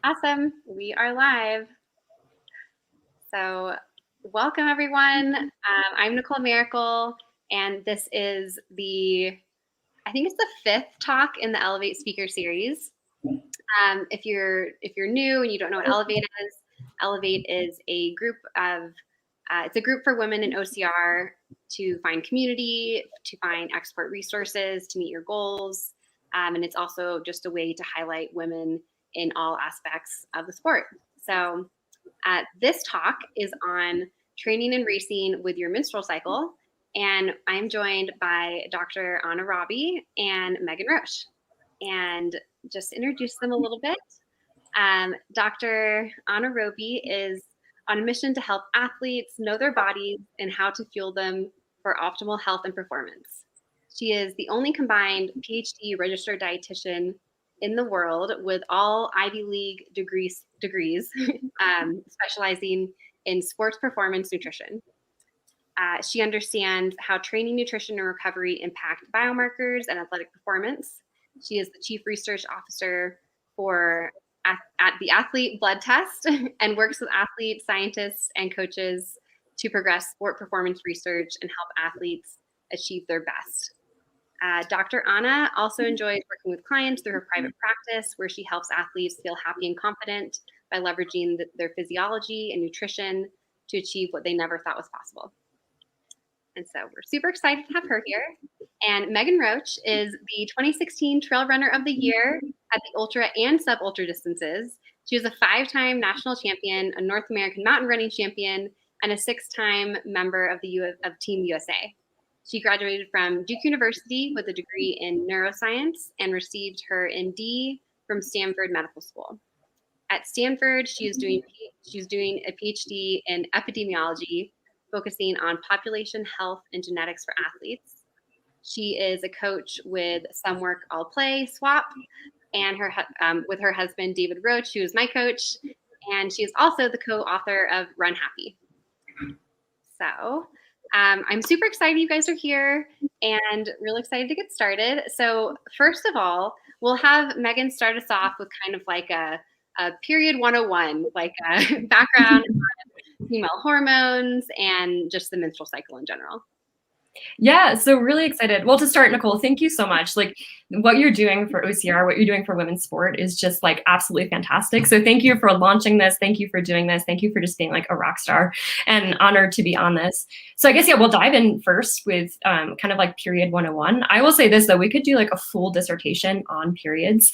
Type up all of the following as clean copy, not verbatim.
Awesome. We are live. So welcome, everyone. I'm Nicole Miracle, and this is I think it's the 5th talk in the Elevate Speaker Series. If you're new and you don't know what Elevate is a group of, it's a group for women in OCR to find community, to find expert resources, to meet your goals. And it's also just a way to highlight women in all aspects of the sport. So this talk is on training and racing with your menstrual cycle. And I'm joined by Dr. Anna Roby and Megan Roche. And just introduce them a little bit. Dr. Anna Roby is on a mission to help athletes know their bodies and how to fuel them for optimal health and performance. She is the only combined PhD registered dietitian in the world with all Ivy League degrees, specializing in sports performance nutrition. She understands how training, nutrition, and recovery impact biomarkers and athletic performance. She is the Chief Research Officer at the Athlete Blood Test and works with athletes, scientists, and coaches to progress sport performance research and help athletes achieve their best. Dr. Anna also enjoys working with clients through her private practice, where she helps athletes feel happy and confident by leveraging their physiology and nutrition to achieve what they never thought was possible. And so we're super excited to have her here. And Megan Roche is the 2016 Trail Runner of the Year at the ultra and sub-ultra distances. She was a 5-time national champion, a North American mountain running champion, and a 6-time member of Team USA. She graduated from Duke University with a degree in neuroscience and received her MD from Stanford Medical School. At Stanford, she's doing a PhD in epidemiology, focusing on population health and genetics for athletes. She is a coach with Some Work All Play, SWAP, and with her husband, David Roche, who is my coach. And she is also the co-author of Run Happy. So I'm super excited you guys are here and really excited to get started. So first of all, we'll have Megan start us off with kind of like a period 101, like a background on female hormones and just the menstrual cycle in general. Yeah, so really excited. Well, to start, Nicole, thank you so much. Like what you're doing for OCR, what you're doing for women's sport is just like absolutely fantastic. So thank you for launching this. Thank you for doing this. Thank you for just being like a rock star, and honored to be on this. So I guess, yeah, we'll dive in first with kind of like period 101. I will say this though, we could do like a full dissertation on periods.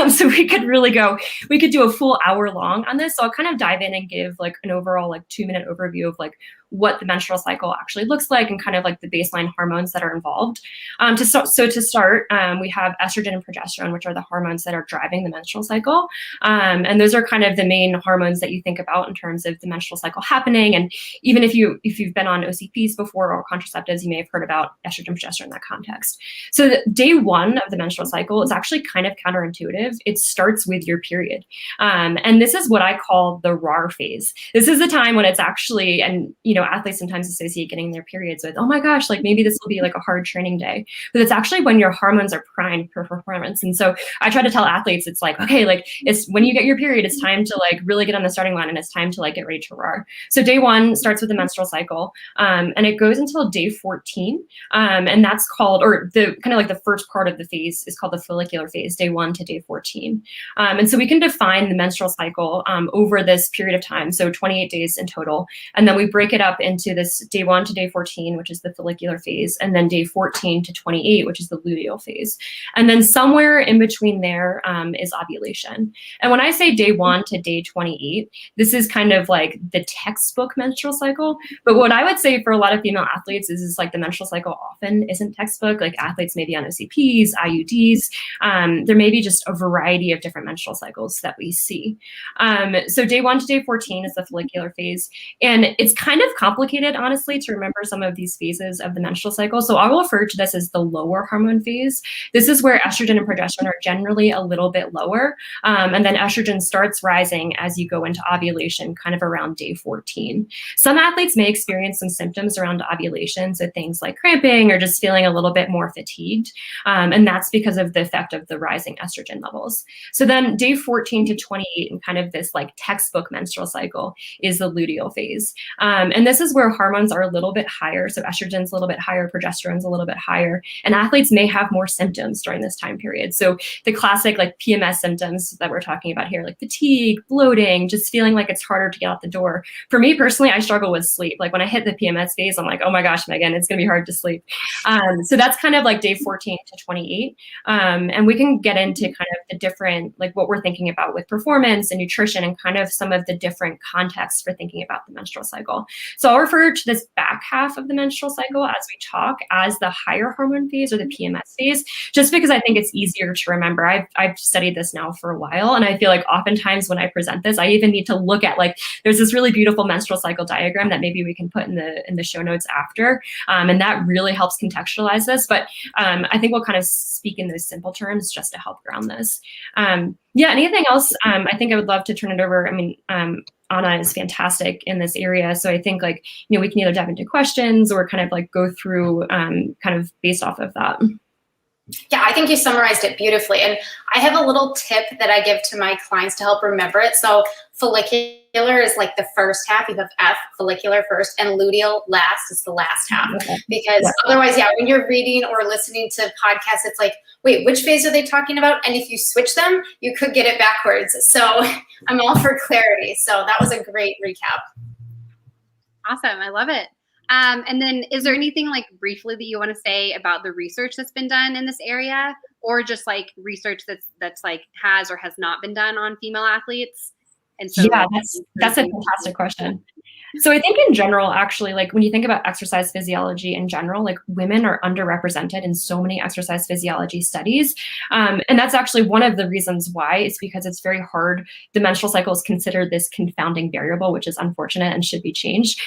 So we could do a full hour long on this. So I'll kind of dive in and give like an overall like 2-minute overview of like what the menstrual cycle actually looks like and kind of like the baseline hormones that are involved. To start, we have estrogen and progesterone, which are the hormones that are driving the menstrual cycle. And those are kind of the main hormones that you think about in terms of the menstrual cycle happening. And even if you've been on OCPs before or contraceptives, you may have heard about estrogen and progesterone in that context. So day 1 of the menstrual cycle is actually kind of counterintuitive. It starts with your period. And this is what I call the RAR phase. This is the time when it's actually, and athletes sometimes associate getting their periods with, oh my gosh, like maybe this will be like a hard training day, but it's actually when your hormones are primed for performance. And so I try to tell athletes, it's like, okay, like it's when you get your period, it's time to like really get on the starting line and it's time to like get ready to roar. So day 1 starts with the menstrual cycle, and it goes until day 14. And that's called, or the kind of like the first part of the phase is called the follicular phase, day 1 to day 14. And so we can define the menstrual cycle over this period of time, so 28 days in total. And then we break it up into this day 1 to day 14, which is the follicular phase, and then day 14 to 28, which is the luteal phase. And then somewhere in between there is ovulation. And when I say day 1 to day 28, this is kind of like the textbook menstrual cycle. But what I would say for a lot of female athletes is like the menstrual cycle often isn't textbook. Like athletes may be on OCPs, IUDs. There may be just a variety of different menstrual cycles that we see. So day 1 to day 14 is the follicular phase. And it's kind of complicated, honestly, to remember some of these phases of the menstrual cycle. So I will refer to this as the lower hormone phase. This is where estrogen and progesterone are generally a little bit lower. And then estrogen starts rising as you go into ovulation, kind of around day 14. Some athletes may experience some symptoms around ovulation, so things like cramping or just feeling a little bit more fatigued. And that's because of the effect of the rising estrogen levels. So then day 14 to 28 and kind of this like textbook menstrual cycle is the luteal phase. And this is where hormones are a little bit higher. So estrogen's a little bit higher, progesterone's a little bit higher, and athletes may have more symptoms during this time period. So the classic like PMS symptoms that we're talking about here, like fatigue, bloating, just feeling like it's harder to get out the door. For me personally, I struggle with sleep. Like when I hit the PMS phase, I'm like, oh my gosh, Megan, it's gonna be hard to sleep. So that's kind of like day 14 to 28. And we can get into kind of the different, like what we're thinking about with performance and nutrition and kind of some of the different contexts for thinking about the menstrual cycle. So I'll refer to this back half of the menstrual cycle as we talk as the higher hormone phase or the PMS phase, just because I think it's easier to remember. I've studied this now for a while, and I feel like oftentimes when I present this, I even need to look at like, there's this really beautiful menstrual cycle diagram that maybe we can put in the show notes after, and that really helps contextualize this. But I think we'll kind of speak in those simple terms just to help ground this. Yeah, anything else? I think I would love to turn it over. I mean, Anna is fantastic in this area. So I think like, we can either dive into questions or kind of like go through kind of based off of that. Yeah, I think you summarized it beautifully. And I have a little tip that I give to my clients to help remember it. So follicular is like the first half. You have F, follicular first, and luteal last is the last half. Because otherwise, yeah, when you're reading or listening to podcasts, it's like, wait, which phase are they talking about? And if you switch them, you could get it backwards. So I'm all for clarity. So that was a great recap. Awesome. I love it. And then is there anything like briefly that you want to say about the research that's been done in this area, or just like research that's like has or has not been done on female athletes? And so yeah, that's a fantastic question. So I think in general, actually, like when you think about exercise physiology in general, like women are underrepresented in so many exercise physiology studies. And that's actually one of the reasons why, is because it's very hard. The menstrual cycle is considered this confounding variable, which is unfortunate and should be changed,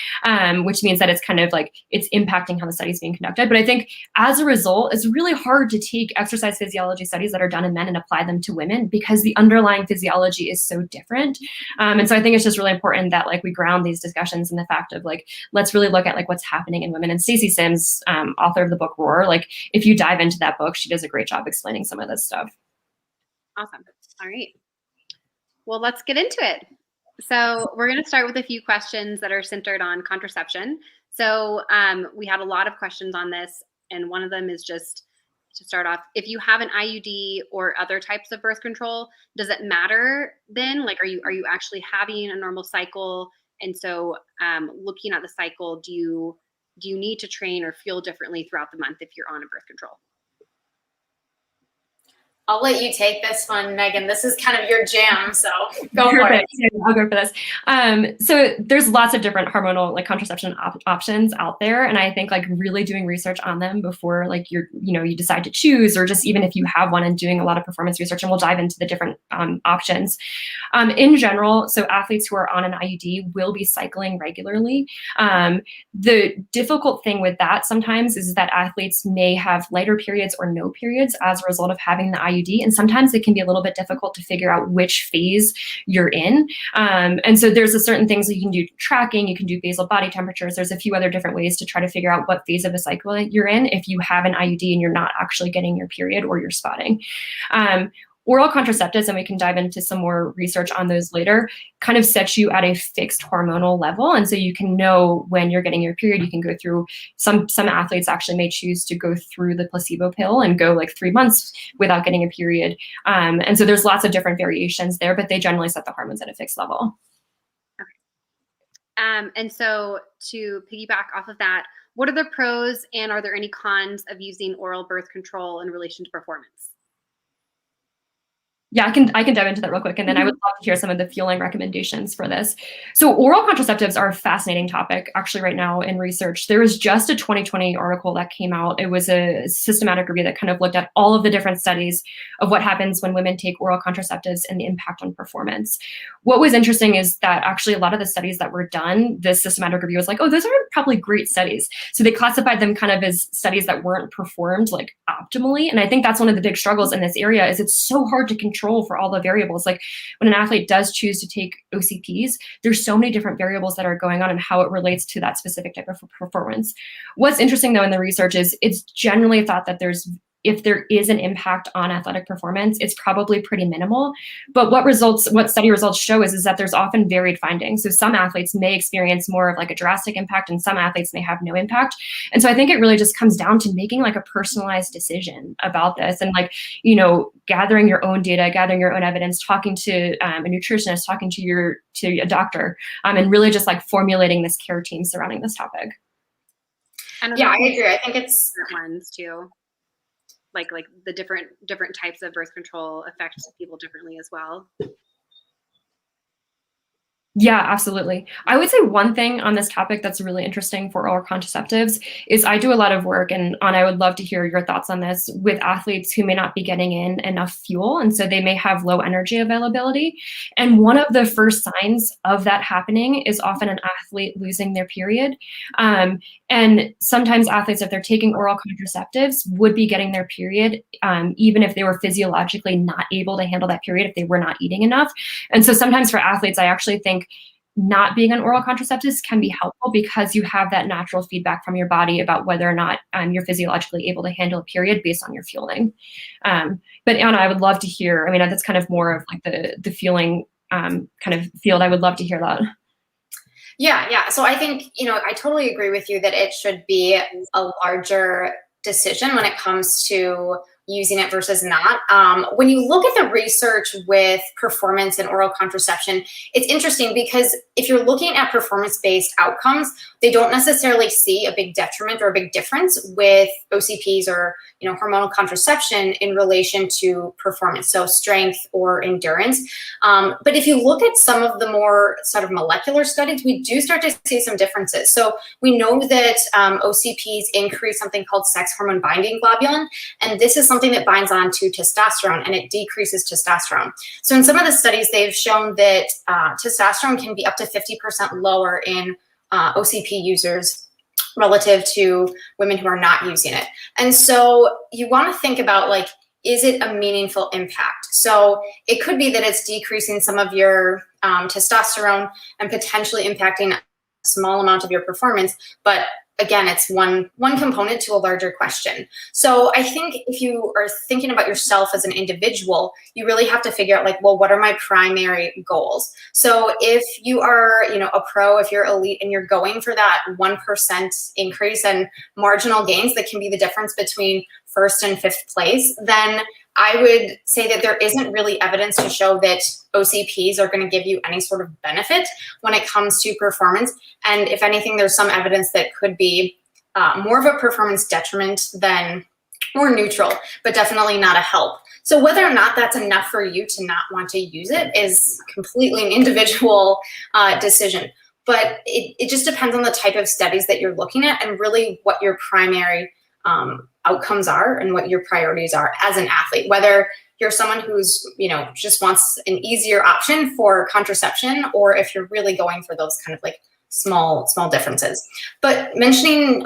which means that it's kind of like, it's impacting how the study is being conducted. But I think as a result, it's really hard to take exercise physiology studies that are done in men and apply them to women because the underlying physiology is so different. And so I think it's just really important that like we ground these discussions in the fact of like, let's really look at like what's happening in women. And Stacey Sims, author of the book Roar, like if you dive into that book, she does a great job explaining some of this stuff. Awesome. All right. Well, let's get into it. So we're going to start with a few questions that are centered on contraception. So we had a lot of questions on this, and one of them is just to start off, if you have an IUD or other types of birth control, does it matter then? Like, are you actually having a normal cycle? And so looking at the cycle, do you need to train or feel differently throughout the month if you're on a birth control? I'll let you take this one, Megan. This is kind of your jam, so go for it. I'll go for this. So there's lots of different hormonal like contraception options out there, and I think like really doing research on them before like you decide to choose, or just even if you have one and doing a lot of performance research, and we'll dive into the different options. In general, so athletes who are on an IUD will be cycling regularly. The difficult thing with that sometimes is that athletes may have lighter periods or no periods as a result of having the IUD. And sometimes it can be a little bit difficult to figure out which phase you're in. And so there's a certain things that you can do tracking, you can do basal body temperatures. There's a few other different ways to try to figure out what phase of the cycle you're in if you have an IUD and you're not actually getting your period or you're spotting. Oral contraceptives, and we can dive into some more research on those later, kind of set you at a fixed hormonal level. And so you can know when you're getting your period. You can go through, some athletes actually may choose to go through the placebo pill and go like 3 months without getting a period. And so there's lots of different variations there, but they generally set the hormones at a fixed level. Okay. And so to piggyback off of that, what are the pros and are there any cons of using oral birth control in relation to performance? Yeah, I can dive into that real quick, and then I would love to hear some of the fueling recommendations for this. So oral contraceptives are a fascinating topic actually right now in research. There was just a 2020 article that came out. It was a systematic review that kind of looked at all of the different studies of what happens when women take oral contraceptives and the impact on performance. What was interesting is that actually a lot of the studies that were done, this systematic review was like, oh, those aren't probably great studies. So they classified them kind of as studies that weren't performed like optimally. And I think that's one of the big struggles in this area is it's so hard to control for all the variables. Like when an athlete does choose to take OCPs, there's so many different variables that are going on and how it relates to that specific type of performance. What's interesting though in the research is it's generally thought that if there is an impact on athletic performance, it's probably pretty minimal. But what study results show is that there's often varied findings. So some athletes may experience more of like a drastic impact and some athletes may have no impact. And so I think it really just comes down to making like a personalized decision about this and like, gathering your own data, gathering your own evidence, talking to a nutritionist, talking to a doctor, and really just like formulating this care team surrounding this topic. Yeah, I agree. I think it's different ones too. Like the different types of birth control affect people differently as well. Yeah, absolutely. I would say one thing on this topic that's really interesting for oral contraceptives is I do a lot of work, and I would love to hear your thoughts on this, with athletes who may not be getting in enough fuel, and so they may have low energy availability. And one of the first signs of that happening is often an athlete losing their period. And sometimes athletes, if they're taking oral contraceptives, would be getting their period, even if they were physiologically not able to handle that period, if they were not eating enough. And so sometimes for athletes, I actually think not being on oral contraceptives can be helpful because you have that natural feedback from your body about whether or not you're physiologically able to handle a period based on your fueling. But Anna, I would love to hear, that's kind of more of like the fueling kind of field. I would love to hear that. Yeah. So I think, I totally agree with you that it should be a larger decision when it comes to using it versus not. When you look at the research with performance and oral contraception, it's interesting because if you're looking at performance-based outcomes, they don't necessarily see a big detriment or a big difference with OCPs or hormonal contraception in relation to performance, so strength or endurance. But if you look at some of the more sort of molecular studies, we do start to see some differences. So we know that OCPs increase something called sex hormone binding globulin, and this is something that binds on to testosterone and it decreases testosterone. So in some of the studies, they've shown that testosterone can be up to 50% lower in OCP users relative to women who are not using it. And so you want to think about is it a meaningful impact? So it could be that it's decreasing some of your testosterone and potentially impacting a small amount of your performance, but again, it's one component to a larger question. So I think if you are thinking about yourself as an individual, you really have to figure out what are my primary goals? So if you are, a pro, if you're elite and you're going for that 1% increase and marginal gains that can be the difference between first and fifth place, then I would say that there isn't really evidence to show that OCPs are going to give you any sort of benefit when it comes to performance. And if anything, there's some evidence that could be more of a performance detriment than or neutral, but definitely not a help. So whether or not that's enough for you to not want to use it is completely an individual decision. But it just depends on the type of studies that you're looking at and really what your primary outcomes are and what your priorities are as an athlete, whether you're someone who's, just wants an easier option for contraception, or if you're really going for those kind of small differences. But mentioning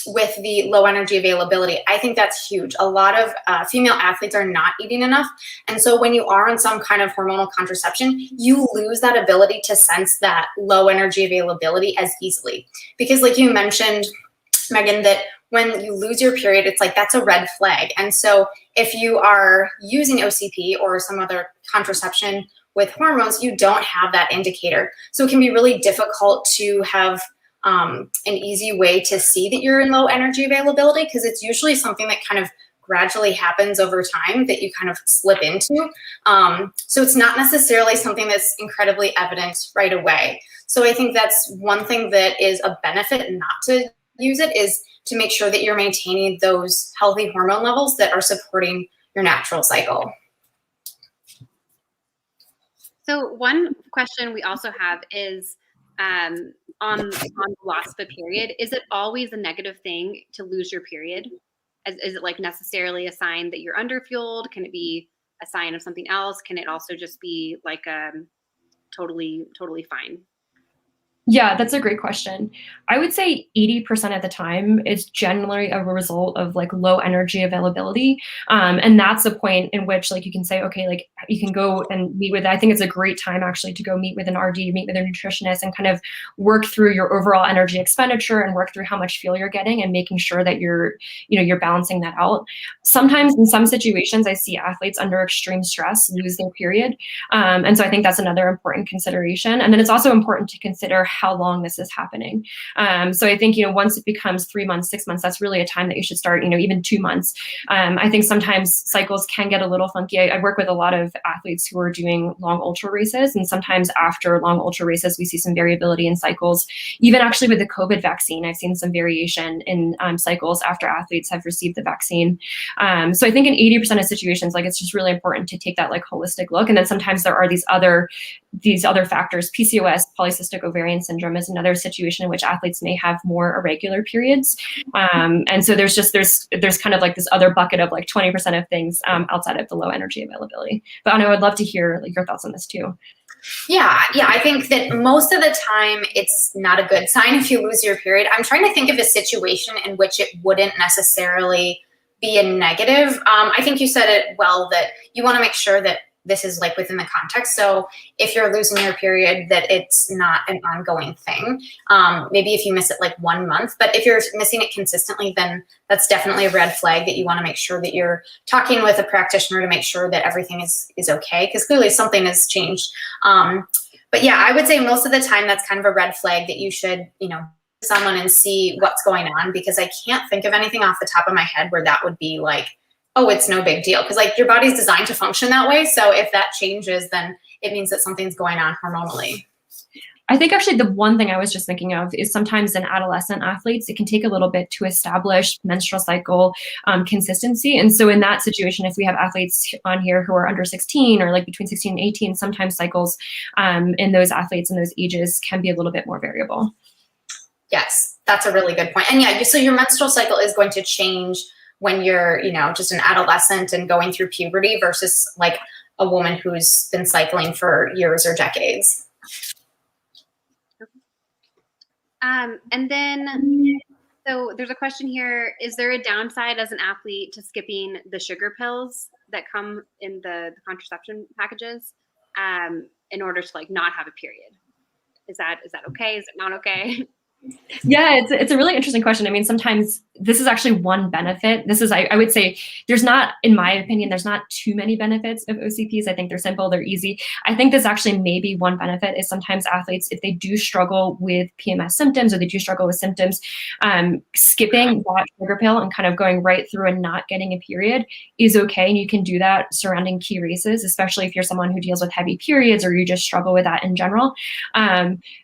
with the low energy availability, I think that's huge. A lot of female athletes are not eating enough. And so when you are on some kind of hormonal contraception, you lose that ability to sense that low energy availability as easily. Because like you mentioned, Megan, that when you lose your period, it's that's a red flag. And so if you are using OCP or some other contraception with hormones, you don't have that indicator. So it can be really difficult to have an easy way to see that you're in low energy availability, because it's usually something that kind of gradually happens over time that you kind of slip into. So it's not necessarily something that's incredibly evident right away. So I think that's one thing that is a benefit not to use it, is to make sure that you're maintaining those healthy hormone levels that are supporting your natural cycle. So one question we also have is on the loss of a period. Is it always a negative thing to lose your period? Is it like necessarily a sign that you're underfueled? Can it be a sign of something else? Can it also just be like totally fine? Yeah, that's a great question. I would say 80% of the time is generally a result of like low energy availability. And that's a point in which like you can say, okay, like you can go and meet with, I think it's a great time actually to go meet with an RD, meet with a nutritionist and kind of work through your overall energy expenditure and work through how much fuel you're getting and making sure that you're balancing that out. Sometimes in some situations, I see athletes under extreme stress lose their period. And so I think that's another important consideration. And then it's also important to consider how long this is happening. So I think, once it becomes 3 months, 6 months, that's really a time that you should start, even 2 months. I think sometimes cycles can get a little funky. I work with a lot of athletes who are doing long ultra races. And sometimes after long ultra races, we see some variability in cycles. Even actually with the COVID vaccine, I've seen some variation in cycles after athletes have received the vaccine. So I think in 80% of situations, like it's just really important to take that like holistic look. And then sometimes there are these other factors. PCOS, polycystic ovarian syndrome, is another situation in which athletes may have more irregular periods. And so there's kind of like this other bucket of like 20% of things outside of the low energy availability. But Anna, I would love to hear like your thoughts on this too. Yeah, I think that most of the time it's not a good sign if you lose your period. I'm trying to think of a situation in which it wouldn't necessarily be a negative. I think you said it well, that you want to make sure that this is like within the context. So if you're losing your period, that it's not an ongoing thing. Maybe if you miss it like 1 month, but if you're missing it consistently, then that's definitely a red flag that you want to make sure that you're talking with a practitioner to make sure that everything is okay. Because clearly something has changed. But yeah, I would say most of the time that's kind of a red flag that you should, someone and see what's going on, because I can't think of anything off the top of my head where that would be like, oh, it's no big deal. Because like your body's designed to function that way. So if that changes, then it means that something's going on hormonally. I think actually the one thing I was just thinking of is sometimes in adolescent athletes, it can take a little bit to establish menstrual cycle consistency. And so in that situation, if we have athletes on here who are under 16 or like between 16 and 18, sometimes cycles in those athletes in those ages can be a little bit more variable. Yes, that's a really good point. And yeah, so your menstrual cycle is going to change when you're, just an adolescent and going through puberty versus like a woman who's been cycling for years or decades. And then, so there's a question here. Is there a downside as an athlete to skipping the sugar pills that come in the contraception packages in order to like not have a period? Is that okay? Is it not okay? Yeah, it's a really interesting question. I mean, sometimes this is actually one benefit. This is, I would say, there's not, in my opinion, there's not too many benefits of OCPs. I think they're simple, they're easy. I think this actually may be one benefit is sometimes athletes, if they do struggle with PMS symptoms or they do struggle with symptoms, skipping that sugar pill and kind of going right through and not getting a period is okay. And you can do that surrounding key races, especially if you're someone who deals with heavy periods or you just struggle with that in general.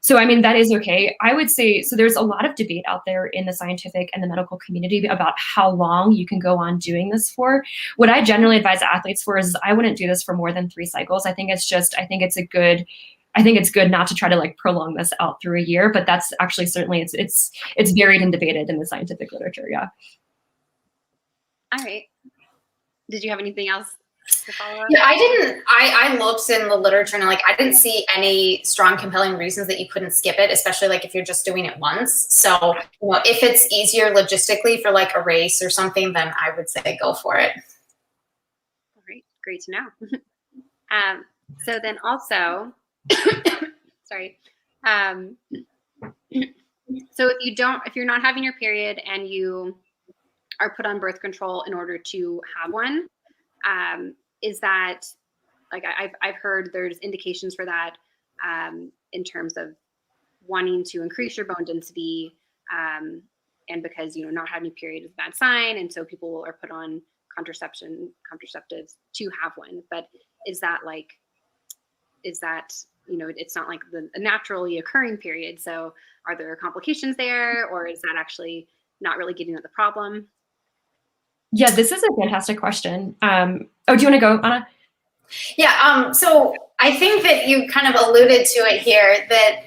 So, I mean, that is okay. I would say, so there's a lot of debate out there in the scientific and the medical community about how long you can go on doing this for. What I generally advise athletes for is I wouldn't do this for more than 3 cycles. I think it's good not to try to like prolong this out through a year, but that's actually certainly it's varied and debated in the scientific literature. Yeah. All right. Did you have anything else to follow up? Yeah, I looked in the literature and like I didn't see any strong compelling reasons that you couldn't skip it, especially like if you're just doing it once. So if it's easier logistically for like a race or something, then I would say go for it. All right, great to know. So then also, sorry. So if you're not having your period and you are put on birth control in order to have one, is that like I've heard there's indications for that in terms of wanting to increase your bone density, and because not having a period is a bad sign, and so people are put on contraceptives to have one. But is that it's not like a naturally occurring period? So are there complications there, or is that actually not really getting at the problem? Yeah, this is a fantastic question. Do you want to go, Anna? Yeah. So I think that you kind of alluded to it here, that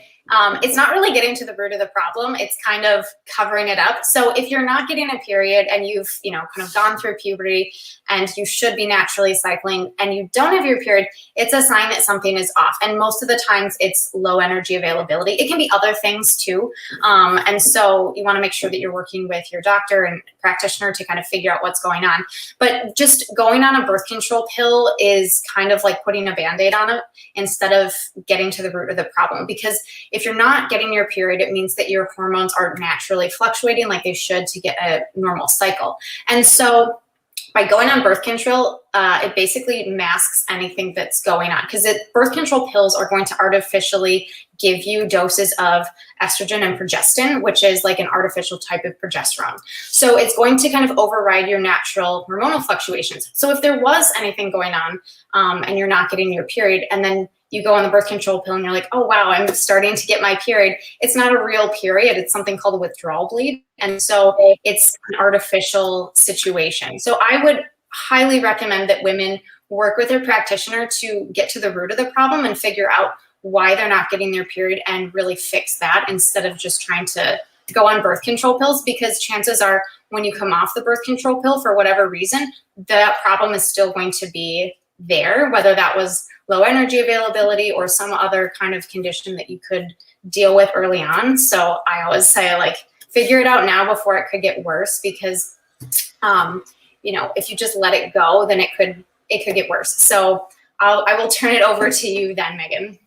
it's not really getting to the root of the problem. It's kind of covering it up. So if you're not getting a period and you've, kind of gone through puberty and you should be naturally cycling and you don't have your period, it's a sign that something is off. And most of the times it's low energy availability. It can be other things too. And so you want to make sure that you're working with your doctor and practitioner to kind of figure out what's going on. But just going on a birth control pill is kind of like putting a Band-Aid on it instead of getting to the root of the problem. Because if you're not getting your period, it means that your hormones are naturally fluctuating like they should to get a normal cycle. And so by going on birth control, it basically masks anything that's going on, because birth control pills are going to artificially give you doses of estrogen and progestin, which is like an artificial type of progesterone. So it's going to kind of override your natural hormonal fluctuations. So if there was anything going on and you're not getting your period, and then you go on the birth control pill and you're like, oh, wow, I'm starting to get my period. It's not a real period. It's something called a withdrawal bleed. And so it's an artificial situation. So I would highly recommend that women work with their practitioner to get to the root of the problem and figure out why they're not getting their period and really fix that, instead of just trying to go on birth control pills, because chances are when you come off the birth control pill for whatever reason, that problem is still going to be there, whether that was low energy availability or some other kind of condition that you could deal with early on. So I always say, like, figure it out now before it could get worse, because if you just let it go, then it could get worse. So I will turn it over to you then, Megan.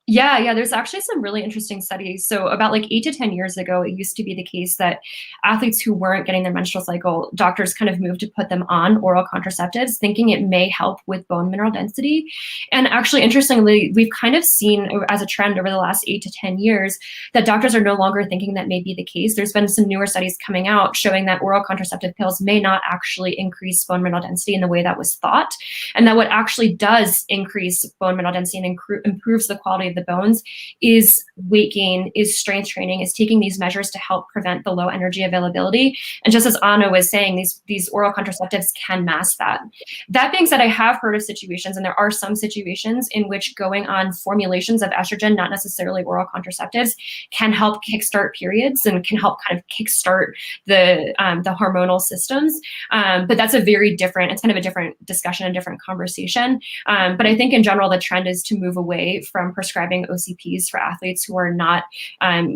Yeah, there's actually some really interesting studies. So about like 8 to 10 years ago, it used to be the case that athletes who weren't getting their menstrual cycle, doctors kind of moved to put them on oral contraceptives, thinking it may help with bone mineral density. And actually, interestingly, we've kind of seen as a trend over the last 8 to 10 years that doctors are no longer thinking that may be the case. There's been some newer studies coming out showing that oral contraceptive pills may not actually increase bone mineral density in the way that was thought. And that what actually does increase bone mineral density and improves the quality of the bones is weight gain, is strength training, is taking these measures to help prevent the low energy availability. And just as Anna was saying, these oral contraceptives can mask that. That being said, I have heard of situations, and there are some situations in which going on formulations of estrogen, not necessarily oral contraceptives, can help kickstart periods and can help kind of kickstart the hormonal systems. But that's it's kind of a different discussion, a different conversation. But I think in general, the trend is to move away from prescribing OCPs for athletes who are not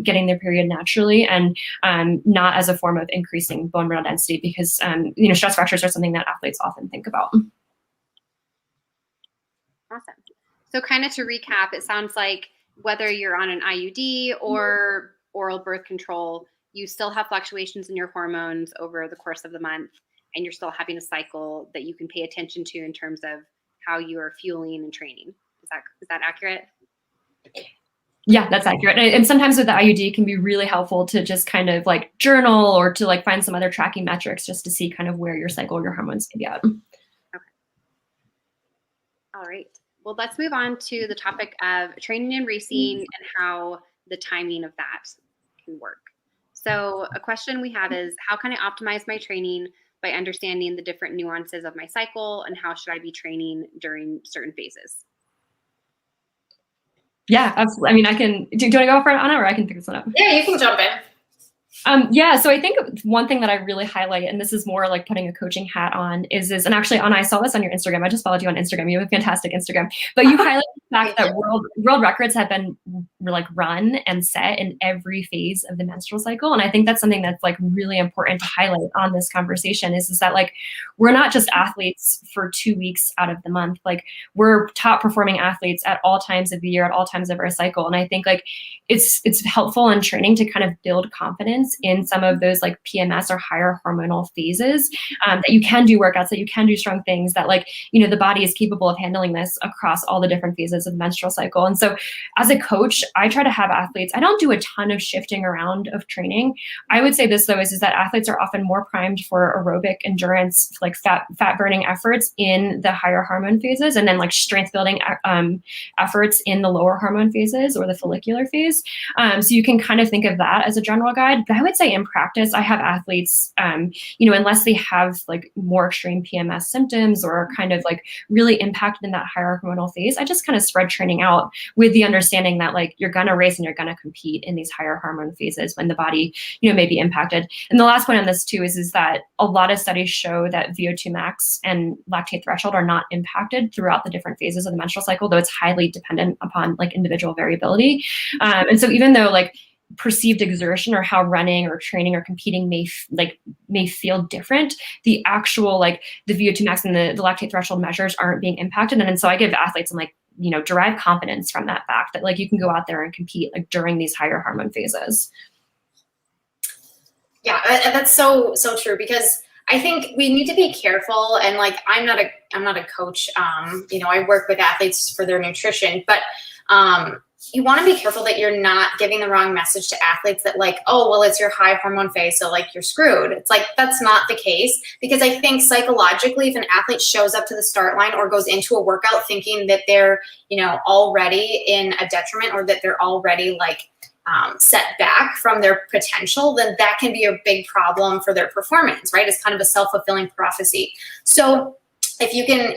getting their period naturally, and not as a form of increasing bone mineral density, because stress fractures are something that athletes often think about. Awesome. So kind of to recap, it sounds like whether you're on an IUD or oral birth control, you still have fluctuations in your hormones over the course of the month, and you're still having a cycle that you can pay attention to in terms of how you are fueling and training. Is that accurate? Yeah, that's accurate. And sometimes with the IUD, it can be really helpful to just kind of like journal or to like find some other tracking metrics just to see kind of where your cycle, your hormones can be at. Okay. All right. Well, let's move on to the topic of training and racing and how the timing of that can work. So a question we have is, how can I optimize my training by understanding the different nuances of my cycle, and how should I be training during certain phases? Yeah, absolutely. I mean, do you want to go for it, Anna, or I can pick this one up? Yeah, you can jump in. So I think one thing that I really highlight, and this is more like putting a coaching hat on, is and actually, Anna, I saw this on your Instagram. I just followed you on Instagram. You have a fantastic Instagram. But you highlight the fact that world records have been like run and set in every phase of the menstrual cycle. And I think that's something that's like really important to highlight on this conversation is that like, we're not just athletes for 2 weeks out of the month. Like, we're top performing athletes at all times of the year, at all times of our cycle. And I think like it's helpful in training to kind of build confidence in some of those like PMS or higher hormonal phases, that you can do workouts, that you can do strong things, that like, the body is capable of handling this across all the different phases of the menstrual cycle. And so as a coach, I try to have athletes, I don't do a ton of shifting around of training. I would say this though, is that athletes are often more primed for aerobic endurance, like fat burning efforts in the higher hormone phases, and then like strength building efforts in the lower hormone phases or the follicular phase. So you can kind of think of that as a general guide. But I would say in practice, I have athletes, unless they have like more extreme PMS symptoms or are kind of like really impacted in that higher hormonal phase, I just kind of spread training out with the understanding that like you're going to race and you're going to compete in these higher hormone phases when the body, may be impacted. And the last point on this too is that a lot of studies show that VO2 max and lactate threshold are not impacted throughout the different phases of the menstrual cycle, though it's highly dependent upon like individual variability. And so even though like perceived exertion or how running or training or competing may feel different, the actual like the VO2 max and the lactate threshold measures aren't being impacted. And so I give athletes some like, derive confidence from that fact that like you can go out there and compete like during these higher hormone phases. Yeah, that's so true, because I think we need to be careful. And like, I'm not a coach. I work with athletes for their nutrition, but you want to be careful that you're not giving the wrong message to athletes that like, oh, well, it's your high hormone phase, so like you're screwed. It's like, that's not the case, because I think psychologically, if an athlete shows up to the start line or goes into a workout thinking that they're, already in a detriment, or that they're already like set back from their potential, then that can be a big problem for their performance, right? It's kind of a self-fulfilling prophecy. So if you can,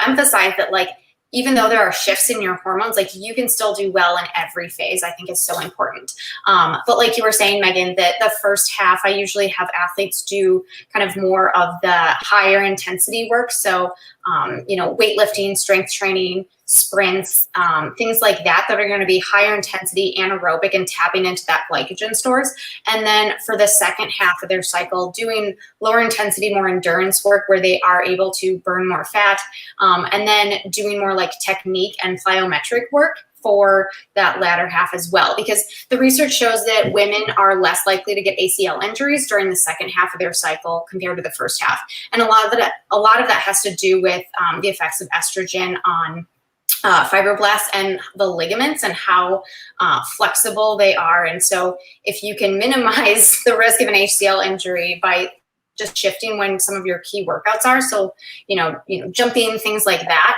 emphasize that like, even though there are shifts in your hormones, like you can still do well in every phase, I think is so important. But like you were saying, Megan, that the first half, I usually have athletes do kind of more of the higher intensity work. So, weightlifting, strength training, sprints, things like that are going to be higher intensity, anaerobic, and tapping into that glycogen stores. And then for the second half of their cycle, doing lower intensity, more endurance work where they are able to burn more fat, and then doing more like technique and plyometric work for that latter half as well, because the research shows that women are less likely to get ACL injuries during the second half of their cycle compared to the first half. And a lot of that has to do with the effects of estrogen on fibroblasts and the ligaments and how flexible they are. And so if you can minimize the risk of an ACL injury by just shifting when some of your key workouts are, so jumping, things like that,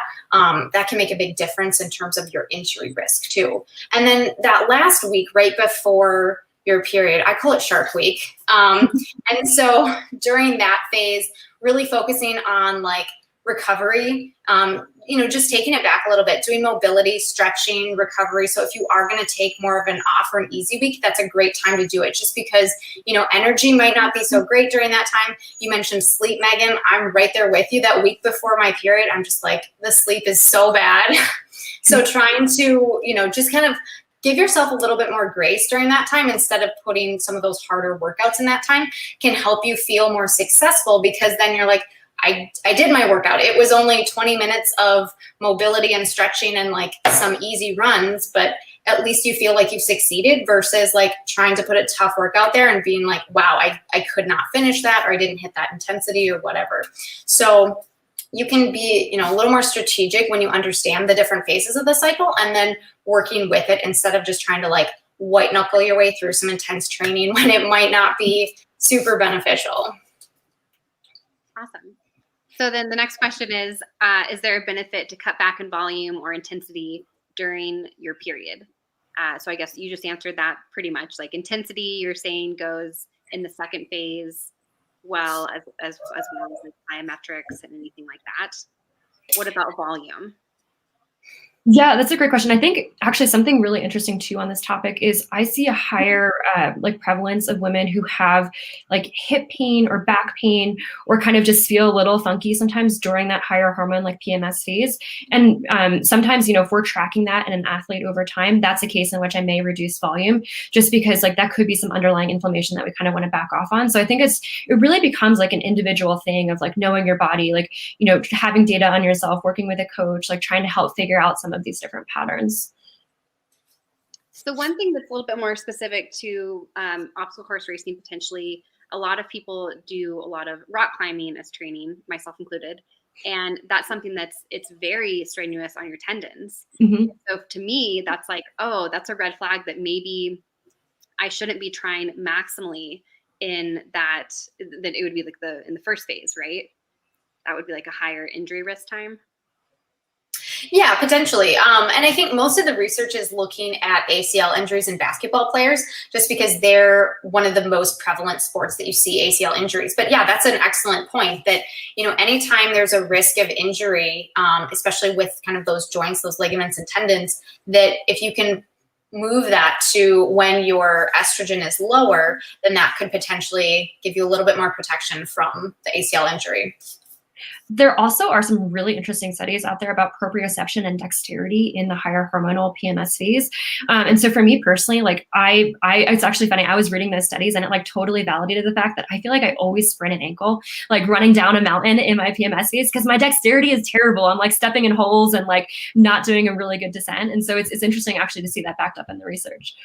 that can make a big difference in terms of your injury risk too. And then that last week right before your period, I call it Shark Week. And so during that phase, really focusing on like recovery, just taking it back a little bit, doing mobility, stretching, recovery. So if you are going to take more of an off or an easy week, that's a great time to do it, just because, energy might not be so great during that time. You mentioned sleep, Megan. I'm right there with you. That week before my period, I'm just like, the sleep is so bad. So trying to, just kind of give yourself a little bit more grace during that time, instead of putting some of those harder workouts in that time, can help you feel more successful, because then you're like, I did my workout. It was only 20 minutes of mobility and stretching and like some easy runs, but at least you feel like you've succeeded, versus like trying to put a tough workout there and being like, wow, I could not finish that, or I didn't hit that intensity or whatever. So you can be, a little more strategic when you understand the different phases of the cycle, and then working with it instead of just trying to like white knuckle your way through some intense training when it might not be super beneficial. Awesome. So then the next question is there a benefit to cut back in volume or intensity during your period? So I guess you just answered that pretty much. Like intensity, you're saying goes in the second phase, well as well as like plyometrics and anything like that. What about volume? Yeah, that's a great question. I think actually something really interesting too on this topic is I see a higher prevalence of women who have like hip pain or back pain, or kind of just feel a little funky sometimes during that higher hormone like PMS phase. And sometimes, if we're tracking that in an athlete over time, that's a case in which I may reduce volume, just because like that could be some underlying inflammation that we kind of want to back off on. So I think it really becomes like an individual thing of like knowing your body, like, having data on yourself, working with a coach, like trying to help figure out some of these different patterns. So one thing that's a little bit more specific to obstacle course racing, potentially, a lot of people do a lot of rock climbing as training, myself included. And that's something it's very strenuous on your tendons. Mm-hmm. So to me, that's like, oh, that's a red flag that maybe I shouldn't be trying maximally in that it would be like in the first phase, right? That would be like a higher injury risk time. Yeah, potentially. And I think most of the research is looking at ACL injuries in basketball players, just because they're one of the most prevalent sports that you see ACL injuries. But yeah, that's an excellent point that, anytime there's a risk of injury, especially with kind of those joints, those ligaments and tendons, that if you can move that to when your estrogen is lower, then that could potentially give you a little bit more protection from the ACL injury. There also are some really interesting studies out there about proprioception and dexterity in the higher hormonal PMS phase. And so for me personally, like it's actually funny. I was reading those studies and it like totally validated the fact that I feel like I always sprain an ankle, like running down a mountain in my PMS phase, because my dexterity is terrible. I'm like stepping in holes and like not doing a really good descent. And so it's interesting actually to see that backed up in the research.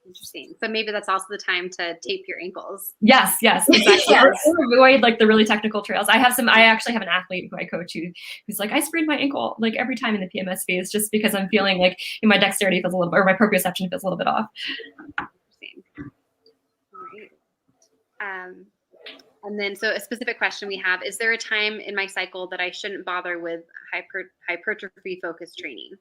Interesting. So maybe that's also the time to tape your ankles. Yes, exactly. Yes. Or avoid like the really technical trails. I actually have an athlete who I coach who's like, I sprained my ankle like every time in the PMS phase, just because I'm feeling like my dexterity feels a little, or my proprioception feels a little bit off. Interesting. All right. And then, so a specific question we have, is there a time in my cycle that I shouldn't bother with hypertrophy focused training?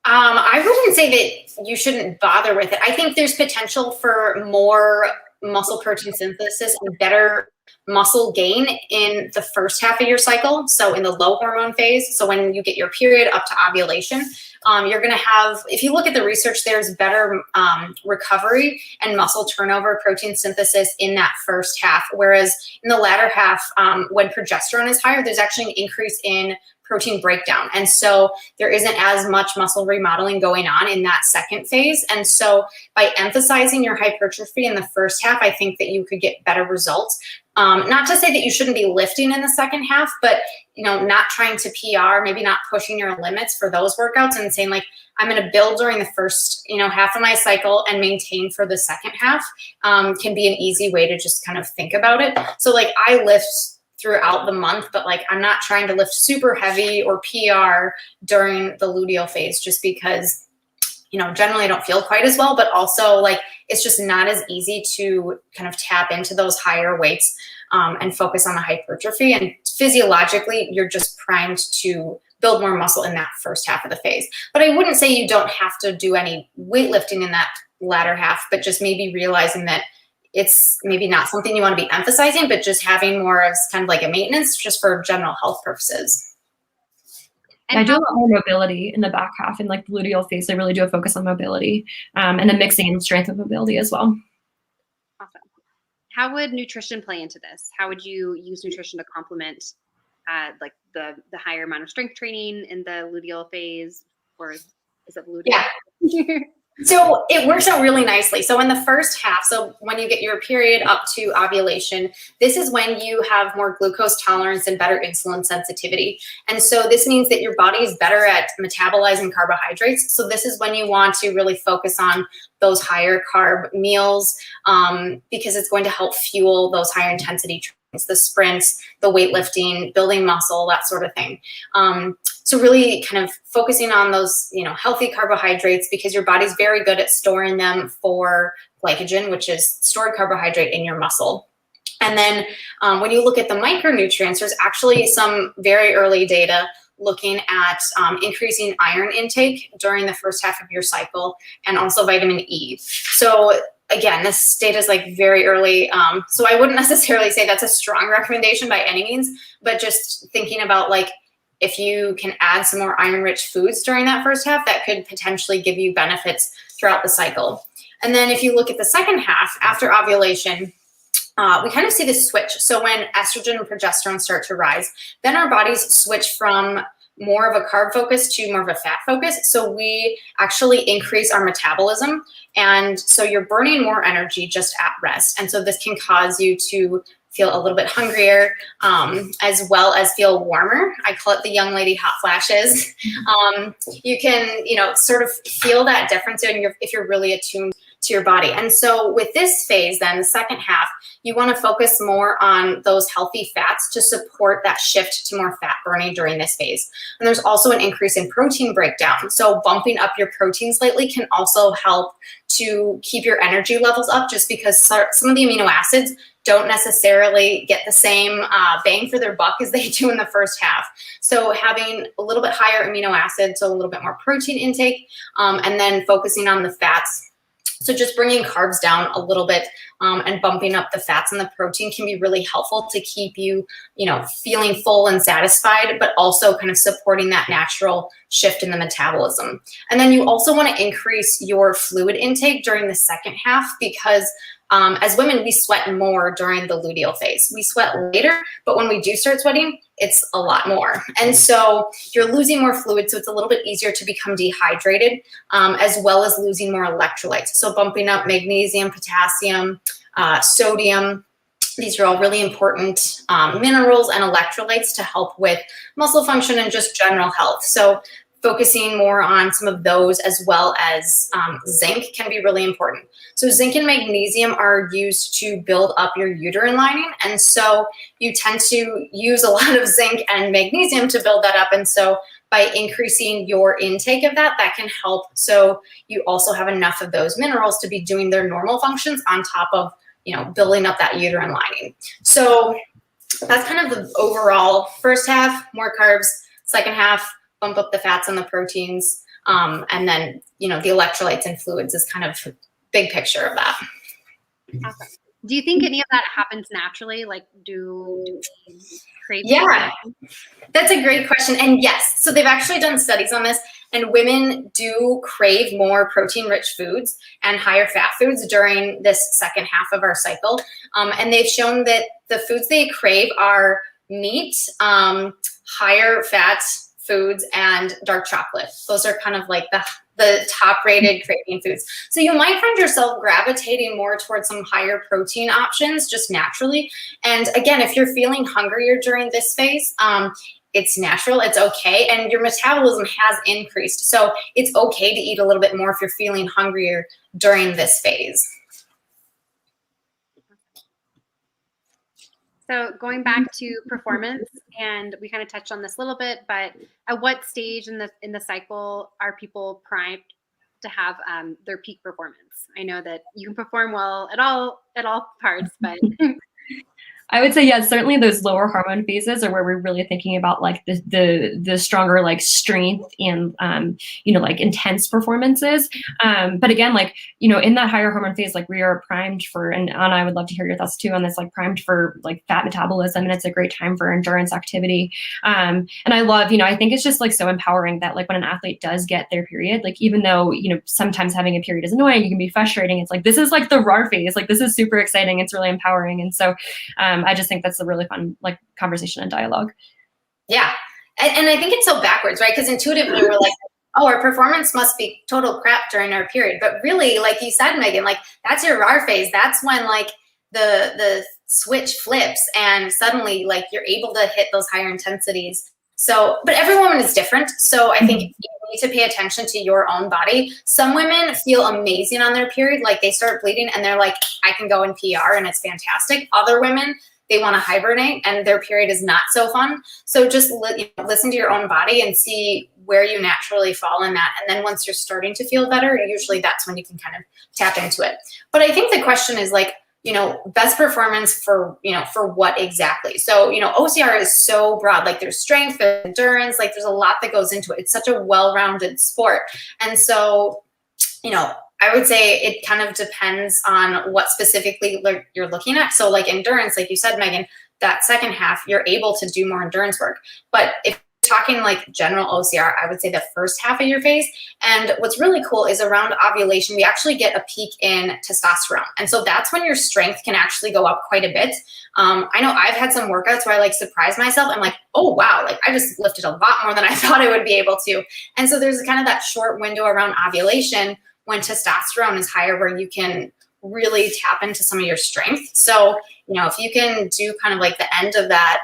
I wouldn't say that you shouldn't bother with it. I think there's potential for more muscle protein synthesis and better muscle gain in the first half of your cycle. So in the low hormone phase. So when you get your period up to ovulation, you're going to have, if you look at the research, there's better recovery and muscle turnover, protein synthesis in that first half. Whereas in the latter half, when progesterone is higher, there's actually an increase in protein breakdown. And so there isn't as much muscle remodeling going on in that second phase. And so by emphasizing your hypertrophy in the first half, I think that you could get better results. Not to say that you shouldn't be lifting in the second half, but not trying to PR, maybe not pushing your limits for those workouts and saying like, I'm going to build during the first, half of my cycle and maintain for the second half, can be an easy way to just kind of think about it. So like I lift throughout the month, but like I'm not trying to lift super heavy or PR during the luteal phase, just because generally I don't feel quite as well, but also like it's just not as easy to kind of tap into those higher weights and focus on the hypertrophy. And physiologically, you're just primed to build more muscle in that first half of the phase. But I wouldn't say you don't have to do any weightlifting in that latter half, but just maybe realizing that it's maybe not something you want to be emphasizing, but just having more as kind of like a maintenance just for general health purposes. And I do a lot more mobility in the back half in like the luteal phase. I really do a focus on mobility and then mixing in strength and mobility as well. Awesome. How would nutrition play into this? How would you use nutrition to complement like the higher amount of strength training in the luteal phase, or is it luteal? Yeah. So it works out really nicely. So in the first half, so when you get your period up to ovulation, this is when you have more glucose tolerance and better insulin sensitivity. And so this means that your body is better at metabolizing carbohydrates. So this is when you want to really focus on those higher carb meals because it's going to help fuel those higher intensity trainings, the sprints, the weightlifting, building muscle, that sort of thing. So really kind of focusing on those, healthy carbohydrates, because your body's very good at storing them for glycogen, which is stored carbohydrate in your muscle. And then when you look at the micronutrients, there's actually some very early data looking at increasing iron intake during the first half of your cycle, and also vitamin E. So again, this data is like very early. So I wouldn't necessarily say that's a strong recommendation by any means, but just thinking about like, if you can add some more iron-rich foods during that first half, that could potentially give you benefits throughout the cycle. And then if you look at the second half, after ovulation, we kind of see this switch. So when estrogen and progesterone start to rise, then our bodies switch from more of a carb focus to more of a fat focus. So we actually increase our metabolism. And so you're burning more energy just at rest. And so this can cause you to feel a little bit hungrier, as well as feel warmer. I call it the young lady hot flashes. You can, sort of feel that difference if you're really attuned to your body. And so with this phase, then the second half, you want to focus more on those healthy fats to support that shift to more fat burning during this phase. And there's also an increase in protein breakdown. So bumping up your protein slightly can also help to keep your energy levels up, just because some of the amino acids don't necessarily get the same bang for their buck as they do in the first half. So having a little bit higher amino acids, so a little bit more protein intake, and then focusing on the fats. So just bringing carbs down a little bit and bumping up the fats and the protein can be really helpful to keep you, feeling full and satisfied, but also kind of supporting that natural shift in the metabolism. And then you also want to increase your fluid intake during the second half, because as women, we sweat more during the luteal phase. We sweat later, but when we do start sweating, it's a lot more. And so you're losing more fluid, so it's a little bit easier to become dehydrated, as well as losing more electrolytes. So bumping up magnesium, potassium, sodium. These are all really important minerals and electrolytes to help with muscle function and just general health. So focusing more on some of those, as well as zinc, can be really important. So zinc and magnesium are used to build up your uterine lining. And so you tend to use a lot of zinc and magnesium to build that up. And so by increasing your intake of that, that can help. So you also have enough of those minerals to be doing their normal functions on top of, building up that uterine lining. So that's kind of the overall first half, more carbs, second half, bump up the fats and the proteins, and then, the electrolytes and fluids is kind of big picture of that. Awesome. Do you think any of that happens naturally? Like, do we crave? Yeah, that's a great question. And yes, so they've actually done studies on this, and women do crave more protein-rich foods and higher fat foods during this second half of our cycle. And they've shown that the foods they crave are meat, higher fat foods, and dark chocolate. Those are kind of like the top rated craving foods. So you might find yourself gravitating more towards some higher protein options just naturally. And again, if you're feeling hungrier during this phase, it's natural, it's okay. And your metabolism has increased. So it's okay to eat a little bit more if you're feeling hungrier during this phase. So going back to performance, and we kind of touched on this a little bit, but at what stage in the cycle are people primed to have their peak performance? I know that you can perform well at all parts, but I would say, yeah, certainly those lower hormone phases are where we're really thinking about like the stronger like strength and, like intense performances. But again, like, in that higher hormone phase, like we are primed for, and Anna, I would love to hear your thoughts too on this, like primed for like fat metabolism. And it's a great time for endurance activity. And I love, I think it's just like so empowering that like when an athlete does get their period, like even though, sometimes having a period is annoying, you can be frustrating. It's like, this is like the RAR phase. Like this is super exciting. It's really empowering. And so, I just think that's a really fun like conversation and dialogue. Yeah. And I think it's so backwards, right? Because intuitively we're like, oh, our performance must be total crap during our period. But really, like you said, Megan, like that's your RAR phase. That's when like the switch flips and suddenly like you're able to hit those higher intensities. So, but every woman is different. So I think you need to pay attention to your own body. Some women feel amazing on their period. Like they start bleeding and they're like, I can go in PR and it's fantastic. Other women, they want to hibernate and their period is not so fun. So just listen to your own body and see where you naturally fall in that. And then once you're starting to feel better, usually that's when you can kind of tap into it. But I think the question is like, best performance for what exactly? So, OCR is so broad, like there's strength, there's endurance, like there's a lot that goes into it. It's such a well-rounded sport. And so, I would say it kind of depends on what specifically you're looking at. So like endurance, like you said, Megan, that second half, you're able to do more endurance work. But if you're talking like general OCR, I would say the first half of your phase. And what's really cool is around ovulation, we actually get a peak in testosterone. And so that's when your strength can actually go up quite a bit. I know I've had some workouts where I like surprise myself. I'm like, oh, wow, like I just lifted a lot more than I thought I would be able to. And so there's kind of that short window around ovulation when testosterone is higher where you can really tap into some of your strength. So, if you can do kind of like the end of that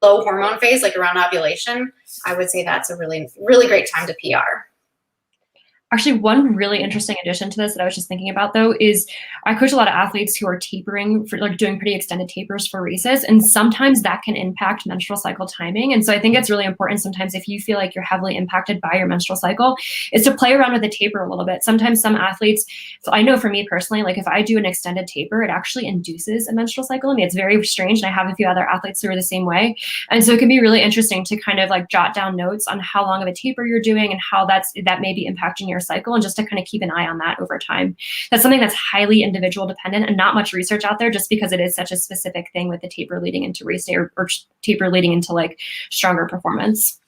low hormone phase, like around ovulation, I would say that's a really, really great time to PR. Actually, one really interesting addition to this that I was just thinking about, though, is I coach a lot of athletes who are tapering, for like doing pretty extended tapers for races, and sometimes that can impact menstrual cycle timing. And so I think it's really important sometimes, if you feel like you're heavily impacted by your menstrual cycle, is to play around with the taper a little bit. Sometimes some athletes, so I know for me personally, like if I do an extended taper, it actually induces a menstrual cycle. I mean, it's very strange, and I have a few other athletes who are the same way. And so it can be really interesting to kind of like jot down notes on how long of a taper you're doing and how that may be impacting your cycle, and just to kind of keep an eye on that over time. That's something that's highly individual dependent, and not much research out there, just because it is such a specific thing with the taper leading into race day, or taper leading into like stronger performance.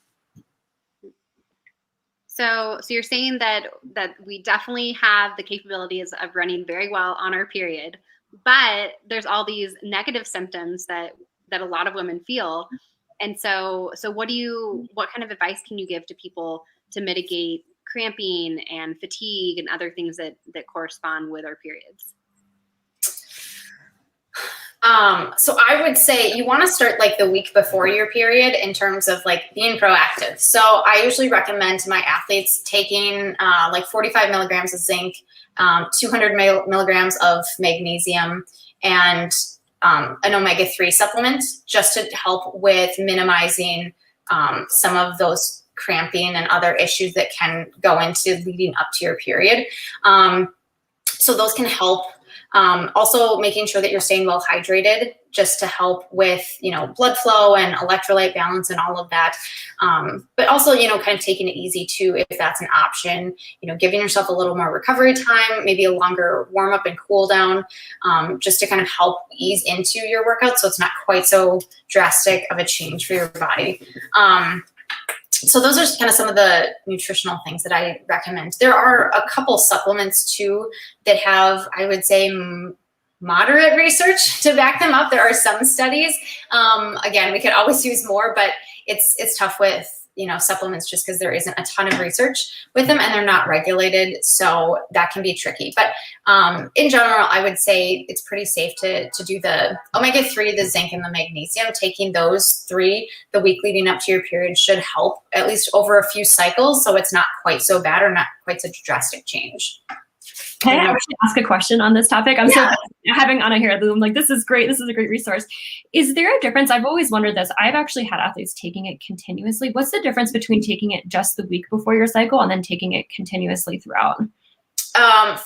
So you're saying that we definitely have the capabilities of running very well on our period, but there's all these negative symptoms that a lot of women feel. And so what kind of advice can you give to people to mitigate cramping and fatigue and other things that correspond with our periods? So I would say you want to start like the week before your period in terms of like being proactive. So I usually recommend to my athletes taking like 45 milligrams of zinc, 200 milligrams of magnesium, and an omega-3 supplement, just to help with minimizing some of those cramping and other issues that can go into leading up to your period. So those can help. Also making sure that you're staying well hydrated, just to help with, blood flow and electrolyte balance and all of that. But also, kind of taking it easy too, if that's an option, giving yourself a little more recovery time, maybe a longer warm up and cool down, just to kind of help ease into your workout, so it's not quite so drastic of a change for your body. So those are kind of some of the nutritional things that I recommend. There are a couple supplements too that have, I would say, moderate research to back them up. There are some studies. Again, we could always use more, but it's tough with supplements, just because there isn't a ton of research with them and they're not regulated. So that can be tricky. But in general, I would say it's pretty safe to do the omega-3, the zinc, and the magnesium. Taking those 3 the week leading up to your period should help, at least over a few cycles, so it's not quite so bad or not quite such a drastic change. Can I actually ask a question on this topic? I'm so having Anna here. I'm like, this is great. This is a great resource. Is there a difference? I've always wondered this. I've actually had athletes taking it continuously. What's the difference between taking it just the week before your cycle and then taking it continuously throughout?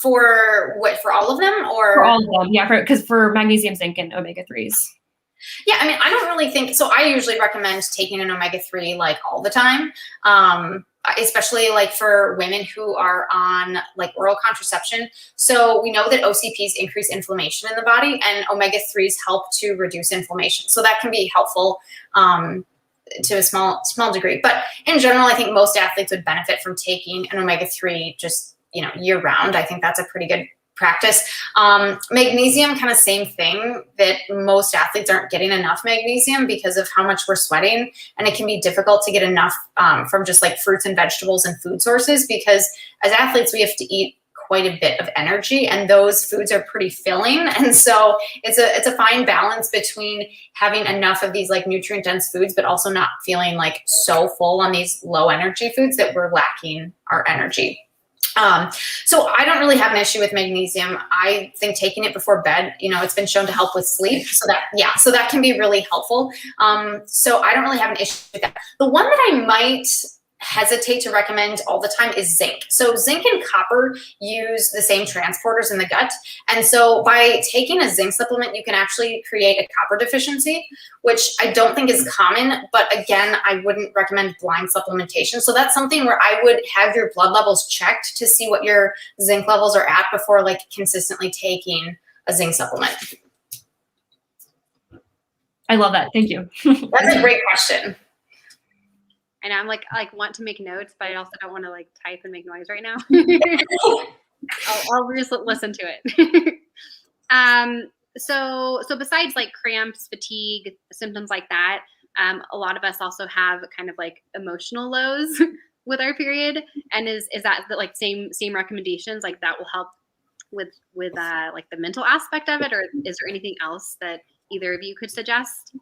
For all of them, or for all of them? Yeah, because for magnesium, zinc, and omega-3s. Yeah, I mean, I don't really think so. I usually recommend taking an omega-3 like all the time. Especially like for women who are on like oral contraception. So we know that OCPs increase inflammation in the body, and omega-3s help to reduce inflammation. So that can be helpful to a small degree. But in general, I think most athletes would benefit from taking an omega-3 just, year round. I think that's a pretty good practice. Magnesium, kind of same thing, that most athletes aren't getting enough magnesium because of how much we're sweating, and it can be difficult to get enough from just like fruits and vegetables and food sources, because as athletes we have to eat quite a bit of energy, and those foods are pretty filling, and so it's a fine balance between having enough of these like nutrient dense foods but also not feeling like so full on these low energy foods that we're lacking our energy. So I don't really have an issue with magnesium. I think taking it before bed, it's been shown to help with sleep. So that can be really helpful. So I don't really have an issue with that. The one that I might hesitate to recommend all the time is zinc. So zinc and copper use the same transporters in the gut. And so by taking a zinc supplement, you can actually create a copper deficiency, which I don't think is common. But again, I wouldn't recommend blind supplementation. So that's something where I would have your blood levels checked to see what your zinc levels are at before like consistently taking a zinc supplement. I love that. Thank you. That's a great question. And I'm like want to make notes, but I also don't want to like type and make noise right now. I'll just listen to it. So besides like cramps, fatigue, symptoms like that, a lot of us also have kind of like emotional lows with our period. And is that like same recommendations, like that will help with like the mental aspect of it, or is there anything else that either of you could suggest?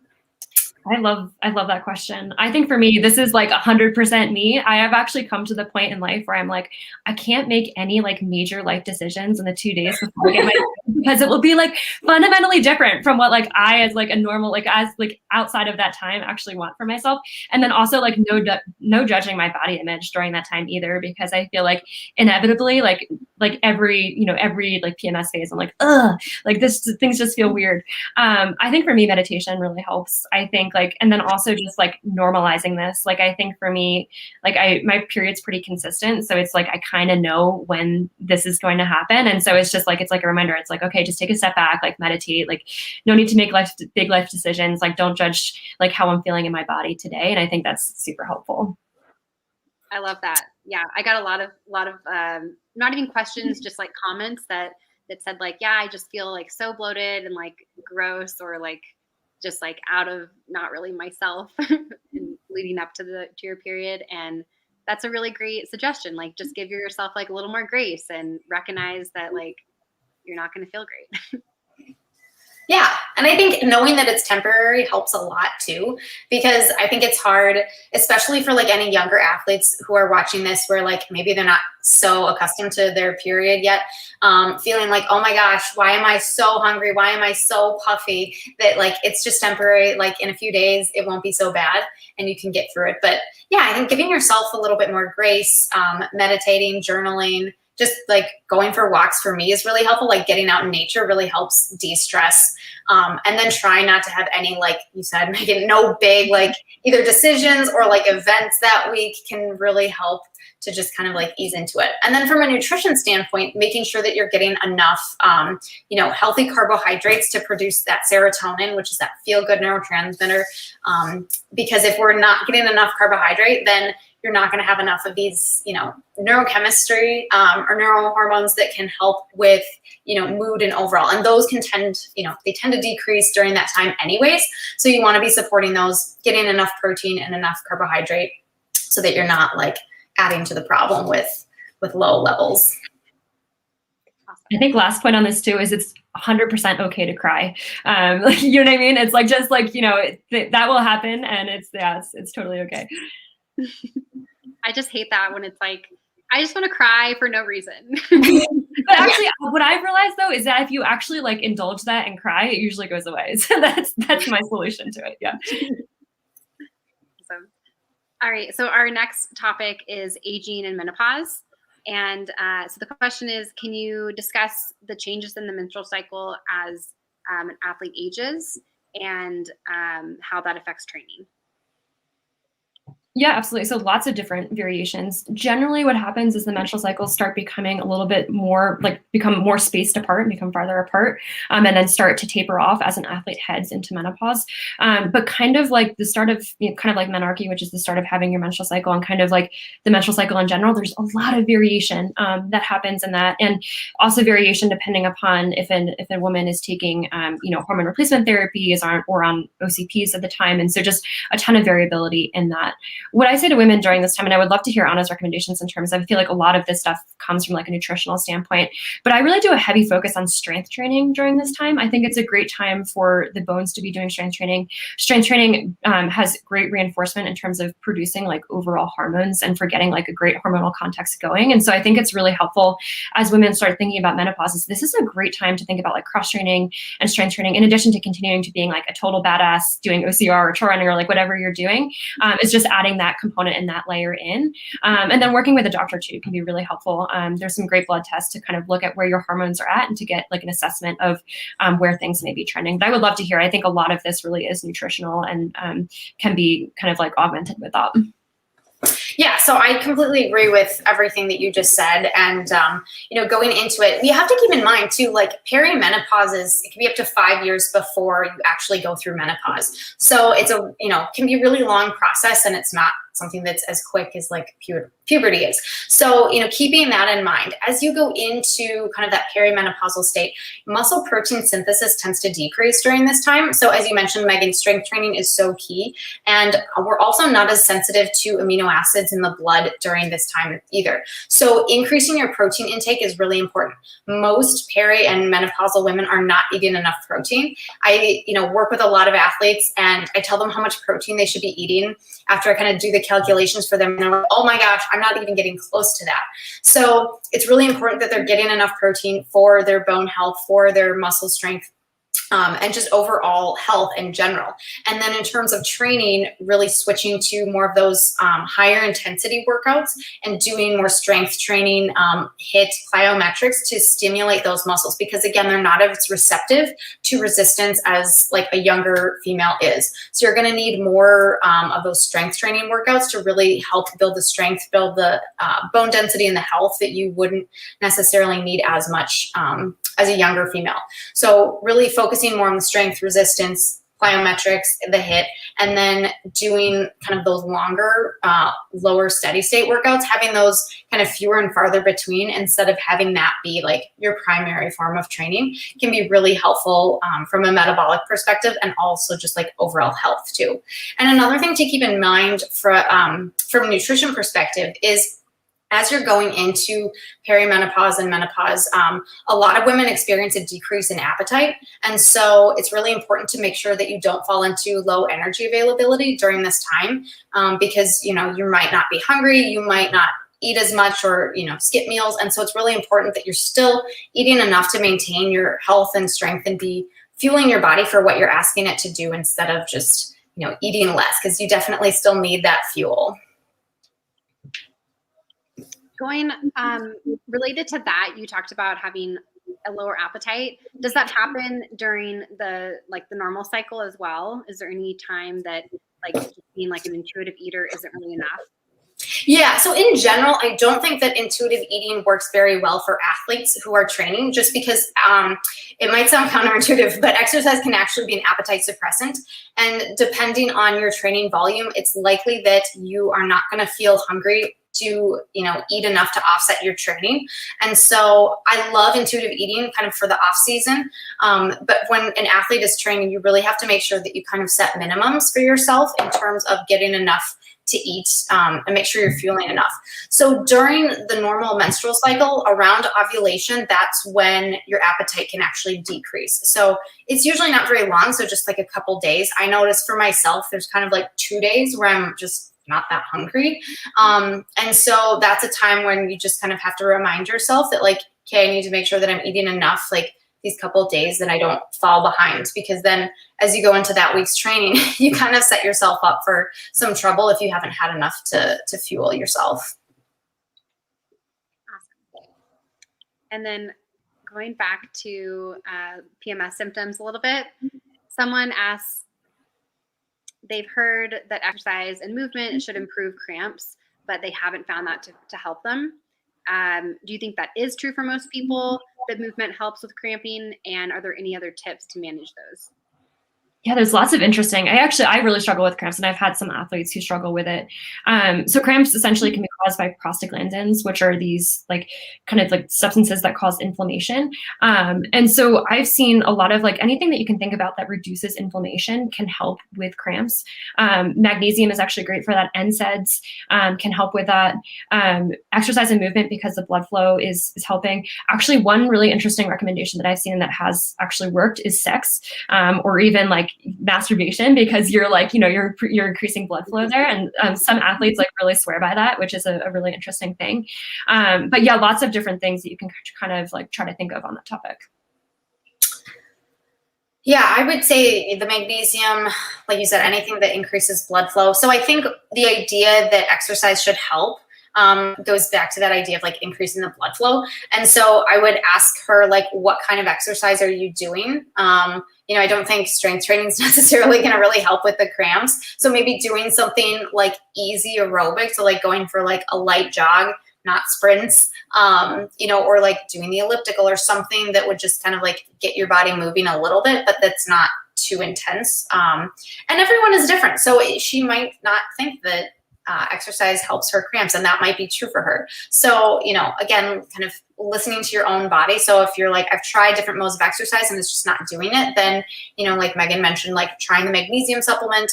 I love that question. I think for me, this is like 100% me. I have actually come to the point in life where I'm like, I can't make any like major life decisions in the 2 days before I get my because it will be like fundamentally different from what like I as like a normal like as like outside of that time actually want for myself. And then also like no judging my body image during that time either, because I feel like inevitably like every like PMS phase I'm like, ugh, like this things just feel weird. I think for me meditation really helps. I think like, and then also just like normalizing this. Like, I think for me, like my period's pretty consistent. So it's like, I kind of know when this is going to happen. And so it's just like, it's like a reminder. It's like, okay, just take a step back, like meditate, like no need to make big life decisions. Like don't judge like how I'm feeling in my body today. And I think that's super helpful. I love that. Yeah. I got a lot of not even questions, just like comments that said like, yeah, I just feel like so bloated and like gross, or like just like out of not really myself and leading up to your period. And that's a really great suggestion. Like just give yourself like a little more grace and recognize that like you're not going to feel great. Yeah. And I think knowing that it's temporary helps a lot too, because I think it's hard, especially for like any younger athletes who are watching this, where like maybe they're not so accustomed to their period yet, feeling like, oh my gosh, why am I so hungry? Why am I so puffy? That like, it's just temporary. Like in a few days, it won't be so bad and you can get through it. But yeah, I think giving yourself a little bit more grace, meditating, journaling, just like going for walks for me is really helpful. Like getting out in nature really helps de-stress. And then try not to have any, like you said, making no big, like either decisions or like events that week can really help to just kind of like ease into it. And then from a nutrition standpoint, making sure that you're getting enough, healthy carbohydrates to produce that serotonin, which is that feel-good neurotransmitter. Because if we're not getting enough carbohydrate, then you're not going to have enough of these, neurochemistry or neurohormones that can help with, mood and overall. And those can tend to decrease during that time anyways. So you want to be supporting those, getting enough protein and enough carbohydrate so that you're not like adding to the problem with low levels. I think last point on this too is it's 100% okay to cry. Like, you know what I mean? It's like, just like, that will happen, and it's totally okay. I just hate that when it's like, I just want to cry for no reason. But actually, what I've realized though is that if you actually like indulge that and cry, it usually goes away. So that's my solution to it. Yeah. Awesome. All right. So our next topic is aging and menopause. And so the question is, can you discuss the changes in the menstrual cycle as an athlete ages, and how that affects training? Yeah, absolutely. So lots of different variations. Generally what happens is the menstrual cycles start becoming a little bit more, become more spaced apart and become farther apart, and then start to taper off as an athlete heads into menopause. But kind of like the start of, kind of like menarche, which is the start of having your menstrual cycle, and kind of like the menstrual cycle in general, there's a lot of variation that happens in that. And also variation depending upon if a woman is taking, hormone replacement therapies or on OCPs at the time. And so just a ton of variability in that. What I say to women during this time, and I would love to hear Anna's recommendations in terms of, I feel like a lot of this stuff comes from like a nutritional standpoint, but I really do a heavy focus on strength training during this time. I think it's a great time for the bones to be doing strength training. Strength training has great reinforcement in terms of producing like overall hormones and for getting like a great hormonal context going. And so I think it's really helpful as women start thinking about menopause. This is a great time to think about like cross training and strength training, in addition to continuing to being like a total badass doing OCR or trail running or like whatever you're doing. Is just adding that component and that layer in. And then working with a doctor too can be really helpful. There's some great blood tests to kind of look at where your hormones are at and to get like an assessment of where things may be trending. But I would love to hear, I think a lot of this really is nutritional and can be kind of like augmented with that. Yeah, so I completely agree with everything that you just said. And, going into it, you have to keep in mind too, like perimenopause it can be up to 5 years before you actually go through menopause. So it's can be a really long process, and it's not something that's as quick as like puberty is. So, keeping that in mind, as you go into kind of that perimenopausal state, muscle protein synthesis tends to decrease during this time. So as you mentioned, Megan, strength training is so key. And we're also not as sensitive to amino acids in the blood during this time either. So increasing your protein intake is really important. Most peri and menopausal women are not eating enough protein. I, work with a lot of athletes, and I tell them how much protein they should be eating after I kind of do the calculations for them. And they're like, oh my gosh, I'm not even getting close to that. So it's really important that they're getting enough protein for their bone health, for their muscle strength, and just overall health in general. And then in terms of training, really switching to more of those higher intensity workouts and doing more strength training, HIIT, plyometrics to stimulate those muscles, because again, they're not as receptive to resistance as like a younger female is. So you're going to need more of those strength training workouts to really help build the strength, build the bone density and the health that you wouldn't necessarily need as much as a younger female. So really focusing more on the strength, resistance, plyometrics, the HIIT, and then doing kind of those longer, lower steady state workouts, having those kind of fewer and farther between instead of having that be like your primary form of training can be really helpful from a metabolic perspective, and also just like overall health too. And another thing to keep in mind from a nutrition perspective is, as you're going into perimenopause and menopause, a lot of women experience a decrease in appetite. And so it's really important to make sure that you don't fall into low energy availability during this time, because, you might not be hungry, you might not eat as much, or, skip meals. And so it's really important that you're still eating enough to maintain your health and strength and be fueling your body for what you're asking it to do, instead of just, eating less, because you definitely still need that fuel. Going related to that, you talked about having a lower appetite. Does that happen during the normal cycle as well? Is there any time that being like an intuitive eater isn't really enough? Yeah, so in general, I don't think that intuitive eating works very well for athletes who are training, just because it might sound counterintuitive, but exercise can actually be an appetite suppressant. And depending on your training volume, it's likely that you are not going to feel hungry to eat enough to offset your training. And so I love intuitive eating kind of for the off season, but when an athlete is training, you really have to make sure that you kind of set minimums for yourself in terms of getting enough to eat, and make sure you're fueling enough. So during the normal menstrual cycle, around ovulation, that's when your appetite can actually decrease. So it's usually not very long, so just like a couple days. I notice for myself, there's kind of like 2 days where I'm just not that hungry. And so that's a time when you just kind of have to remind yourself that okay, I need to make sure that I'm eating enough these couple of days, that I don't fall behind, because then as you go into that week's training, you kind of set yourself up for some trouble if you haven't had enough to fuel yourself. Awesome. And then going back to PMS symptoms a little bit, someone asks, they've heard that exercise and movement should improve cramps, but they haven't found that to help them. Do you think that is true for most people, that movement helps with cramping? And are there any other tips to manage those? Yeah, there's lots of interesting. I really struggle with cramps, and I've had some athletes who struggle with it. So cramps essentially can be caused by prostaglandins, which are these kind of substances that cause inflammation. And so I've seen a lot of anything that you can think about that reduces inflammation can help with cramps. Magnesium is actually great for that. NSAIDs can help with that. Exercise and movement, because the blood flow is helping. Actually, one really interesting recommendation that I've seen that has actually worked is sex, or even masturbation, because you're you're increasing blood flow there. And some athletes really swear by that, which is a really interesting thing. But yeah, lots of different things that you can kind of try to think of on that topic. Yeah, I would say the magnesium, like you said, anything that increases blood flow. So I think the idea that exercise should help goes back to that idea of increasing the blood flow. And so I would ask her, what kind of exercise are you doing? I don't think strength training is necessarily going to really help with the cramps. So maybe doing something easy aerobic. So going for a light jog, not sprints, or doing the elliptical or something that would just kind of get your body moving a little bit, but that's not too intense. And everyone is different. So she might not think that exercise helps her cramps, and that might be true for her. So, again, kind of listening to your own body. So if you're like, I've tried different modes of exercise and it's just not doing it, then, like Megan mentioned, like trying the magnesium supplement,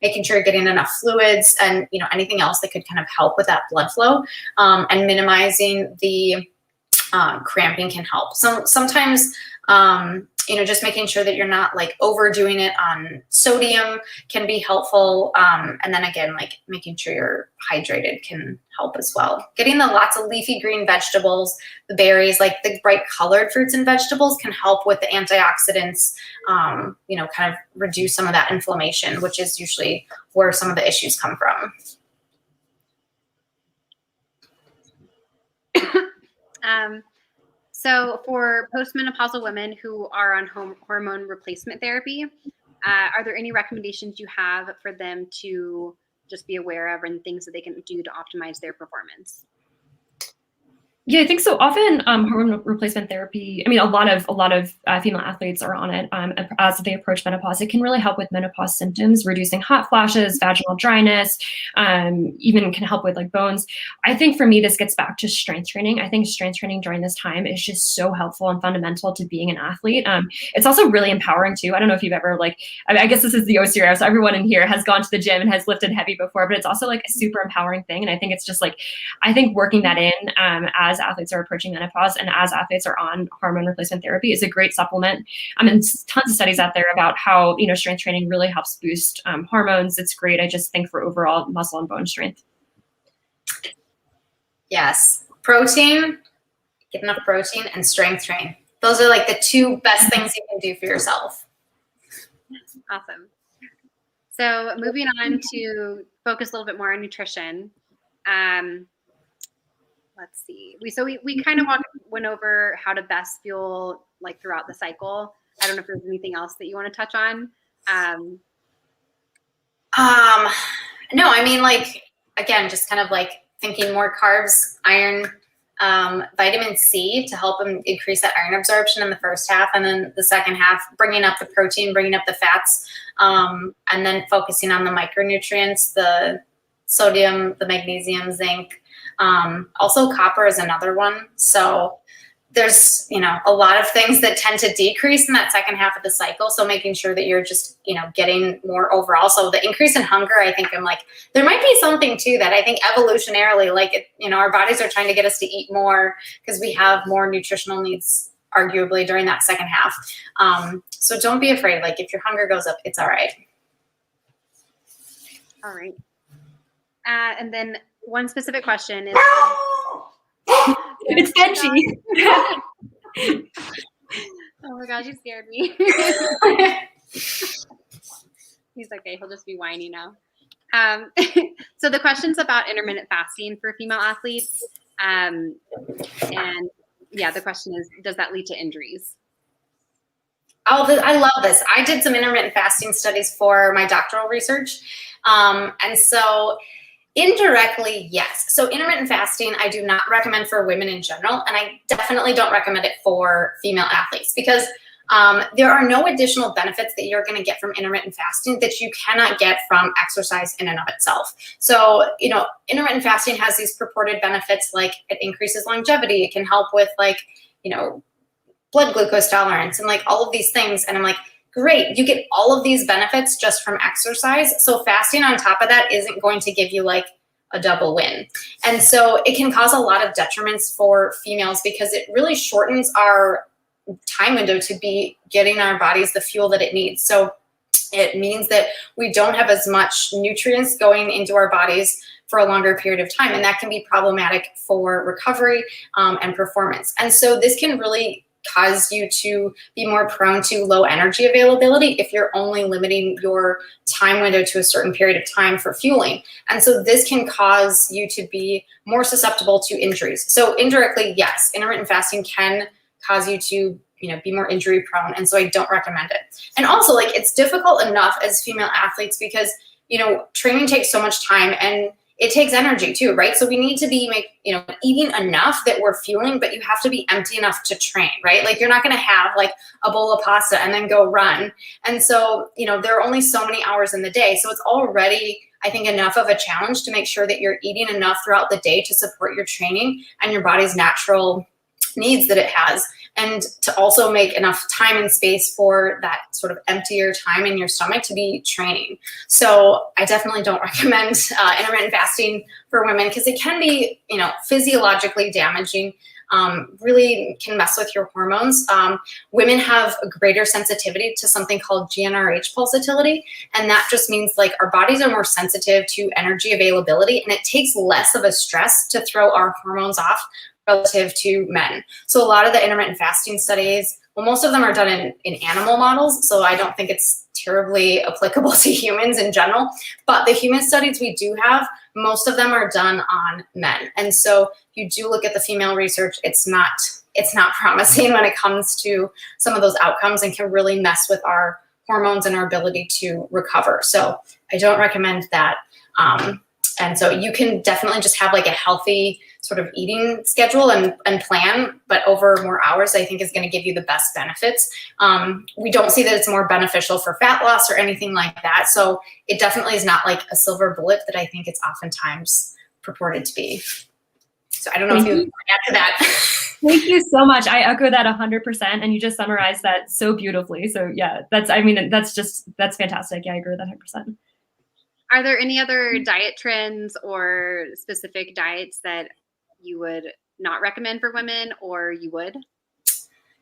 making sure you're getting enough fluids, and, anything else that could kind of help with that blood flow, and minimizing the cramping can help. Sometimes, just making sure that you're not like overdoing it on sodium can be helpful. And then again, like making sure you're hydrated can help as well. Getting the lots of leafy green vegetables, the berries, like the bright colored fruits and vegetables can help with the antioxidants, kind of reduce some of that inflammation, which is usually where some of the issues come from. So for postmenopausal women who are on hormone replacement therapy, are there any recommendations you have for them to just be aware of and things that they can do to optimize their performance? Yeah, I think so. Often hormone replacement therapy, I mean, a lot of female athletes are on it as they approach menopause. It can really help with menopause symptoms, reducing hot flashes, vaginal dryness, even can help with like bones. I think for me, this gets back to strength training. I think strength training during this time is just so helpful and fundamental to being an athlete. It's also really empowering too. I don't know if you've ever I guess this is the OCR, so everyone in here has gone to the gym and has lifted heavy before, but it's also like a super empowering thing. And I think it's just like, I think working that in as athletes are approaching menopause and as athletes are on hormone replacement therapy is a great supplement. And tons of studies out there about how, strength training really helps boost hormones. It's great. I just think for overall muscle and bone strength. Yes. Protein, get enough protein, and strength train. Those are like the two best things you can do for yourself. Awesome. So moving on to focus a little bit more on nutrition. Let's see. We kind of went over how to best fuel like throughout the cycle. I don't know if there's anything else that you want to touch on. No, I mean, like, again, just kind of like thinking more carbs, iron, vitamin C to help them increase that iron absorption in the first half. And then the second half, bringing up the protein, bringing up the fats, and then focusing on the micronutrients, the sodium, the magnesium, zinc. Also copper is another one. So there's, a lot of things that tend to decrease in that second half of the cycle. So making sure that you're just, getting more overall. So the increase in hunger, I think there might be something to that. I think evolutionarily, our bodies are trying to get us to eat more because we have more nutritional needs arguably during that second half. So don't be afraid. Like if your hunger goes up, it's all right. All right. And then one specific question is. It's Benji. Oh my gosh, you scared me. He's okay. He'll just be whiny now. So the question's about intermittent fasting for female athletes. And yeah, the question is, does that lead to injuries? Oh, I love this. I did some intermittent fasting studies for my doctoral research. And so indirectly, yes. So intermittent fasting, I do not recommend for women in general, and I definitely don't recommend it for female athletes because there are no additional benefits that you're going to get from intermittent fasting that you cannot get from exercise in and of itself. So, intermittent fasting has these purported benefits like it increases longevity. It can help with blood glucose tolerance and like all of these things. And I'm like, great, you get all of these benefits just from exercise. So fasting on top of that isn't going to give you like a double win. And so it can cause a lot of detriments for females because it really shortens our time window to be getting our bodies the fuel that it needs. So it means that we don't have as much nutrients going into our bodies for a longer period of time. And that can be problematic for recovery and performance. And so this can really cause you to be more prone to low energy availability if you're only limiting your time window to a certain period of time for fueling. And so this can cause you to be more susceptible to injuries. So indirectly, yes, intermittent fasting can cause you to be more injury prone. And so I don't recommend it. And also it's difficult enough as female athletes because, training takes so much time and it takes energy too, right? So we need to be eating enough that we're fueling, but you have to be empty enough to train, right? Like you're not going to have like a bowl of pasta and then go run. And so, there are only so many hours in the day. So it's already I think, enough of a challenge to make sure that you're eating enough throughout the day to support your training and your body's natural needs that it has, and to also make enough time and space for that sort of emptier time in your stomach to be training. So I definitely don't recommend intermittent fasting for women, because it can be, physiologically damaging. Really can mess with your hormones. Women have a greater sensitivity to something called GnRH pulsatility, and that just means like our bodies are more sensitive to energy availability, and it takes less of a stress to throw our hormones off relative to men. So a lot of the intermittent fasting studies, well, most of them are done in animal models, so I don't think it's terribly applicable to humans in general. But the human studies we do have, most of them are done on men. And so you do look at the female research, it's not promising when it comes to some of those outcomes, and can really mess with our hormones and our ability to recover. So I don't recommend that. And so you can definitely just have like a healthy sort of eating schedule and plan, but over more hours, I think, is going to give you the best benefits. We don't see that it's more beneficial for fat loss or anything like that. So it definitely is not like a silver bullet that I think it's oftentimes purported to be. So I don't know if you want to add to that. Thank you so much. I echo that 100%. And you just summarized that so beautifully. So yeah, that's fantastic. Yeah, I agree with that 100%. Are there any other diet trends or specific diets that you would not recommend for women, or you would?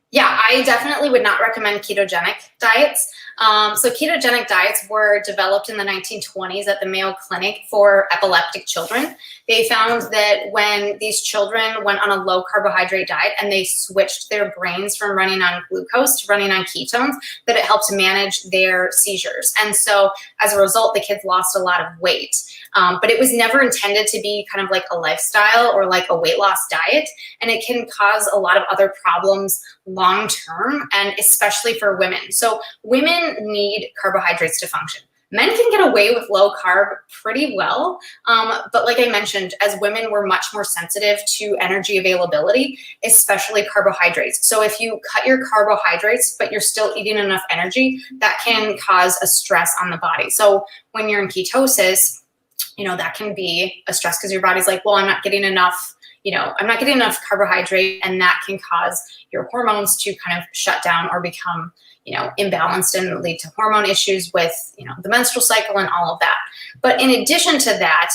Yeah, I definitely would not recommend ketogenic diets. So ketogenic diets were developed in the 1920s at the Mayo Clinic for epileptic children. They found that when these children went on a low carbohydrate diet and they switched their brains from running on glucose to running on ketones, that it helped to manage their seizures. And so as a result, the kids lost a lot of weight. But it was never intended to be kind of like a lifestyle or like a weight loss diet. And it can cause a lot of other problems long term, and especially for women. So women need carbohydrates to function. Men can get away with low carb pretty well. But like I mentioned, as women, we're much more sensitive to energy availability, especially carbohydrates. So if you cut your carbohydrates, but you're still eating enough energy, that can cause a stress on the body. So when you're in ketosis, that can be a stress, because your body's like, well, I'm not getting enough carbohydrate, and that can cause your hormones to kind of shut down or become, imbalanced, and lead to hormone issues with, the menstrual cycle and all of that. But in addition to that,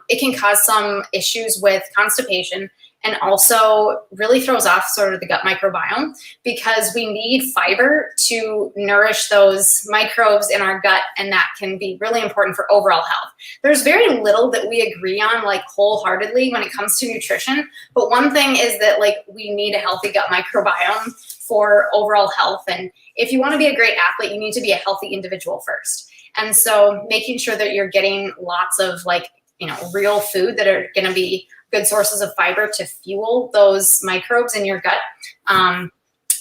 it can cause some issues with constipation, and also really throws off sort of the gut microbiome, because we need fiber to nourish those microbes in our gut, and that can be really important for overall health. There's very little that we agree on like wholeheartedly when it comes to nutrition, but one thing is that like we need a healthy gut microbiome for overall health. And if you want to be a great athlete, you need to be a healthy individual first. And so making sure that you're getting lots of like, real food that are going to be good sources of fiber to fuel those microbes in your gut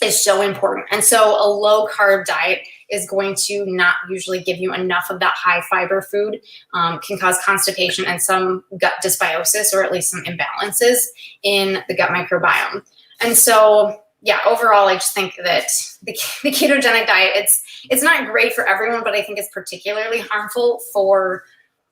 is so important. And so a low carb diet is going to not usually give you enough of that high fiber food, can cause constipation and some gut dysbiosis, or at least some imbalances in the gut microbiome. And so, yeah, overall, I just think that the ketogenic diet, it's not great for everyone, but I think it's particularly harmful for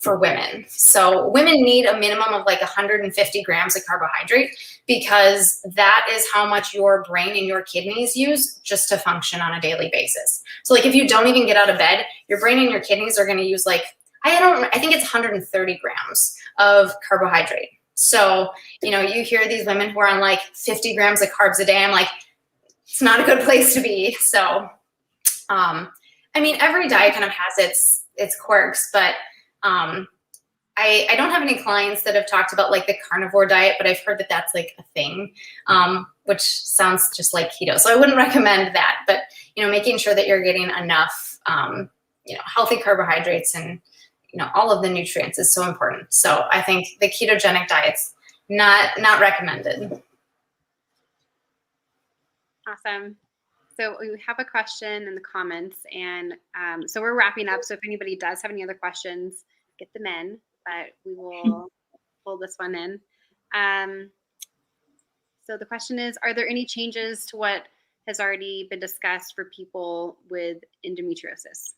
women. So women need a minimum of like 150 grams of carbohydrate, because that is how much your brain and your kidneys use just to function on a daily basis. So like if you don't even get out of bed, your brain and your kidneys are going to use like, I think it's 130 grams of carbohydrate. So, you hear these women who are on like 50 grams of carbs a day. I'm like, it's not a good place to be. So, every diet kind of has its quirks, but I don't have any clients that have talked about like the carnivore diet, but I've heard that that's like a thing, which sounds just like keto. So I wouldn't recommend that, but, making sure that you're getting enough, healthy carbohydrates and, all of the nutrients is so important. So I think the ketogenic diet's not recommended. Awesome. So we have a question in the comments, and so we're wrapping up. So if anybody does have any other questions, get them in, but we will pull this one in. So the question is, are there any changes to what has already been discussed for people with endometriosis?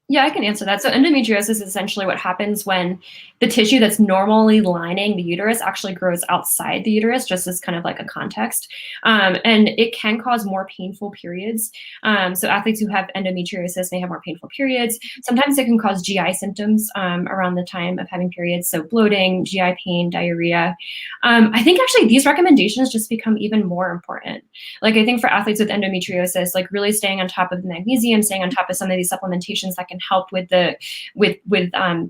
Yeah, I can answer that. So endometriosis is essentially what happens when the tissue that's normally lining the uterus actually grows outside the uterus, just as kind of like a context. And it can cause more painful periods. So athletes who have endometriosis may have more painful periods. Sometimes it can cause GI symptoms around the time of having periods. So bloating, GI pain, diarrhea. I think actually these recommendations just become even more important. Like I think for athletes with endometriosis, like really staying on top of the magnesium, staying on top of some of these supplementations that can help with the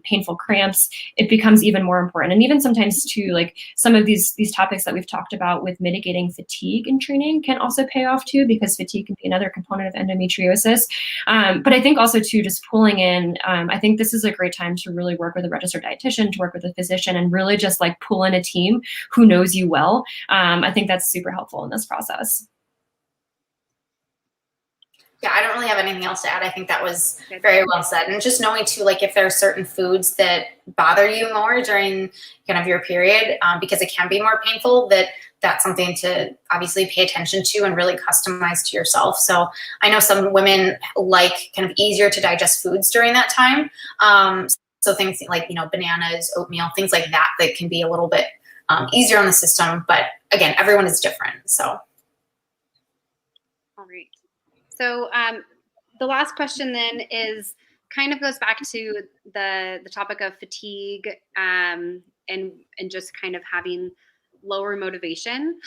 painful cramps, it becomes even more important. And even sometimes too, like some of these topics that we've talked about with mitigating fatigue in training can also pay off too, because fatigue can be another component of endometriosis. But I think also too, just pulling in, I think this is a great time to really work with a registered dietitian, to work with a physician, and really just like pull in a team who knows you well. I think that's super helpful in this process. Yeah, I don't really have anything else to add. I think that was very well said. And just knowing too, like if there are certain foods that bother you more during kind of your period, because it can be more painful, that's something to obviously pay attention to and really customize to yourself. So I know some women like kind of easier to digest foods during that time. So things like, bananas, oatmeal, things like that can be a little bit easier on the system. But again, everyone is different. So. All right. So the last question then is kind of goes back to the topic of fatigue and just kind of having lower motivation.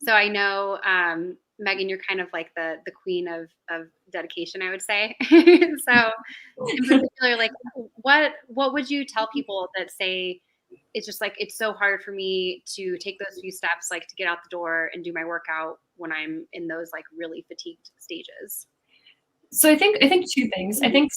So I know, Megan, you're kind of like the queen of dedication, I would say. So in particular, like what would you tell people that say, it's just like, it's so hard for me to take those few steps, like to get out the door and do my workout when I'm in those like really fatigued stages? So I think two things. I think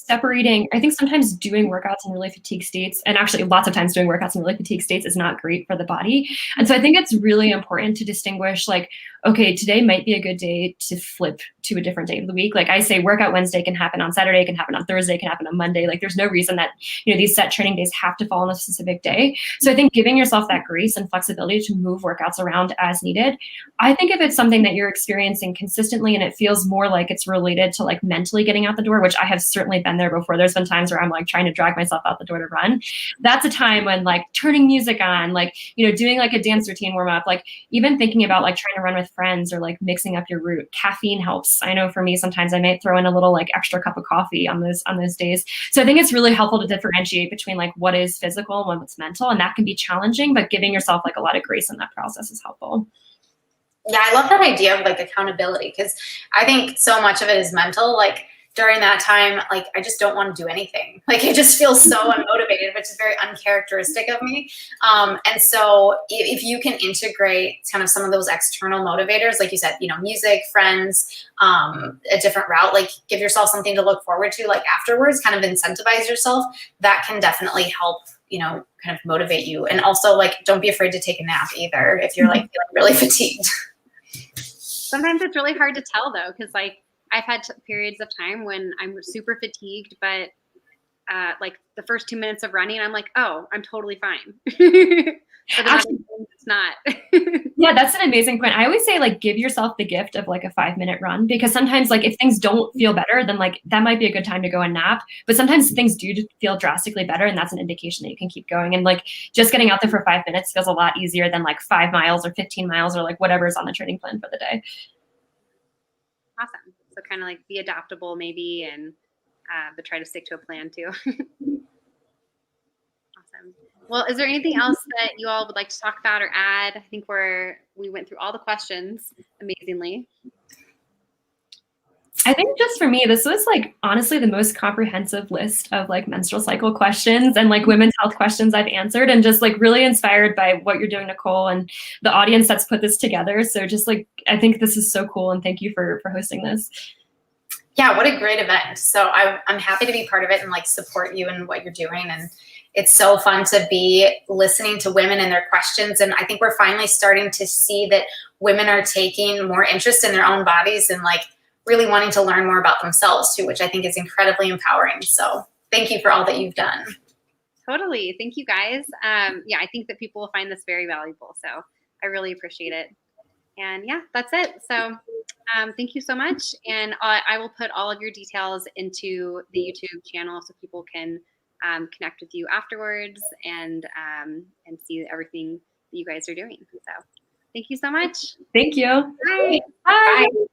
sometimes doing workouts in really fatigued states, and actually lots of times doing workouts in really fatigued states, is not great for the body. And so I think it's really important to distinguish, like, okay, today might be a good day to flip to a different day of the week. Like I say, workout Wednesday can happen on Saturday, can happen on Thursday, can happen on Monday. Like there's no reason that, these set training days have to fall on a specific day. So I think giving yourself that grace and flexibility to move workouts around as needed. I think if it's something that you're experiencing consistently and it feels more like it's related to like mentally getting out the door, which I have certainly been there before. There's been times where I'm like trying to drag myself out the door to run. That's a time when like turning music on, like, doing like a dance routine warm up, like even thinking about like trying to run with friends or like mixing up your route. Caffeine helps. I know for me, sometimes I might throw in a little like extra cup of coffee on those days. So I think it's really helpful to differentiate between like what is physical and what's mental. And that can be challenging, but giving yourself like a lot of grace in that process is helpful. Yeah, I love that idea of like accountability, because I think so much of it is mental. Like during that time, like I just don't want to do anything. Like it just feels so unmotivated, which is very uncharacteristic of me. And so if you can integrate kind of some of those external motivators, like you said, music, friends, a different route, like give yourself something to look forward to, like afterwards, kind of incentivize yourself. That can definitely help, kind of motivate you. And also like, don't be afraid to take a nap either if you're like feeling really fatigued. Sometimes it's really hard to tell though, because like I've had periods of time when I'm super fatigued, but like the first 2 minutes of running, I'm like, oh, I'm totally fine. But actually, it's not. Yeah, that's an amazing point. I always say like give yourself the gift of like a 5-minute run, because sometimes like if things don't feel better, then like that might be a good time to go and nap. But sometimes things do feel drastically better, and that's an indication that you can keep going. And like just getting out there for 5 minutes feels a lot easier than like 5 miles or 15 miles or like whatever's on the training plan for the day. Awesome. So kind of like be adaptable maybe, and but try to stick to a plan too. Awesome. Well, is there anything else that you all would like to talk about or add? I think we went through all the questions amazingly. I think just for me, this was like honestly the most comprehensive list of like menstrual cycle questions and like women's health questions I've answered, and just like really inspired by what you're doing, Nicole, and the audience that's put this together. So just like, I think this is so cool, and thank you for hosting this. Yeah, what a great event. So I'm happy to be part of it and like support you in what you're doing. And it's so fun to be listening to women and their questions. And I think we're finally starting to see that women are taking more interest in their own bodies and like really wanting to learn more about themselves too, which I think is incredibly empowering. So thank you for all that you've done. Totally. Thank you guys. Yeah, I think that people will find this very valuable. So I really appreciate it. And yeah, that's it. So thank you so much. And I will put all of your details into the YouTube channel so people can connect with you afterwards and see everything that you guys are doing. So thank you so much. Thank you. Bye. Bye. Bye.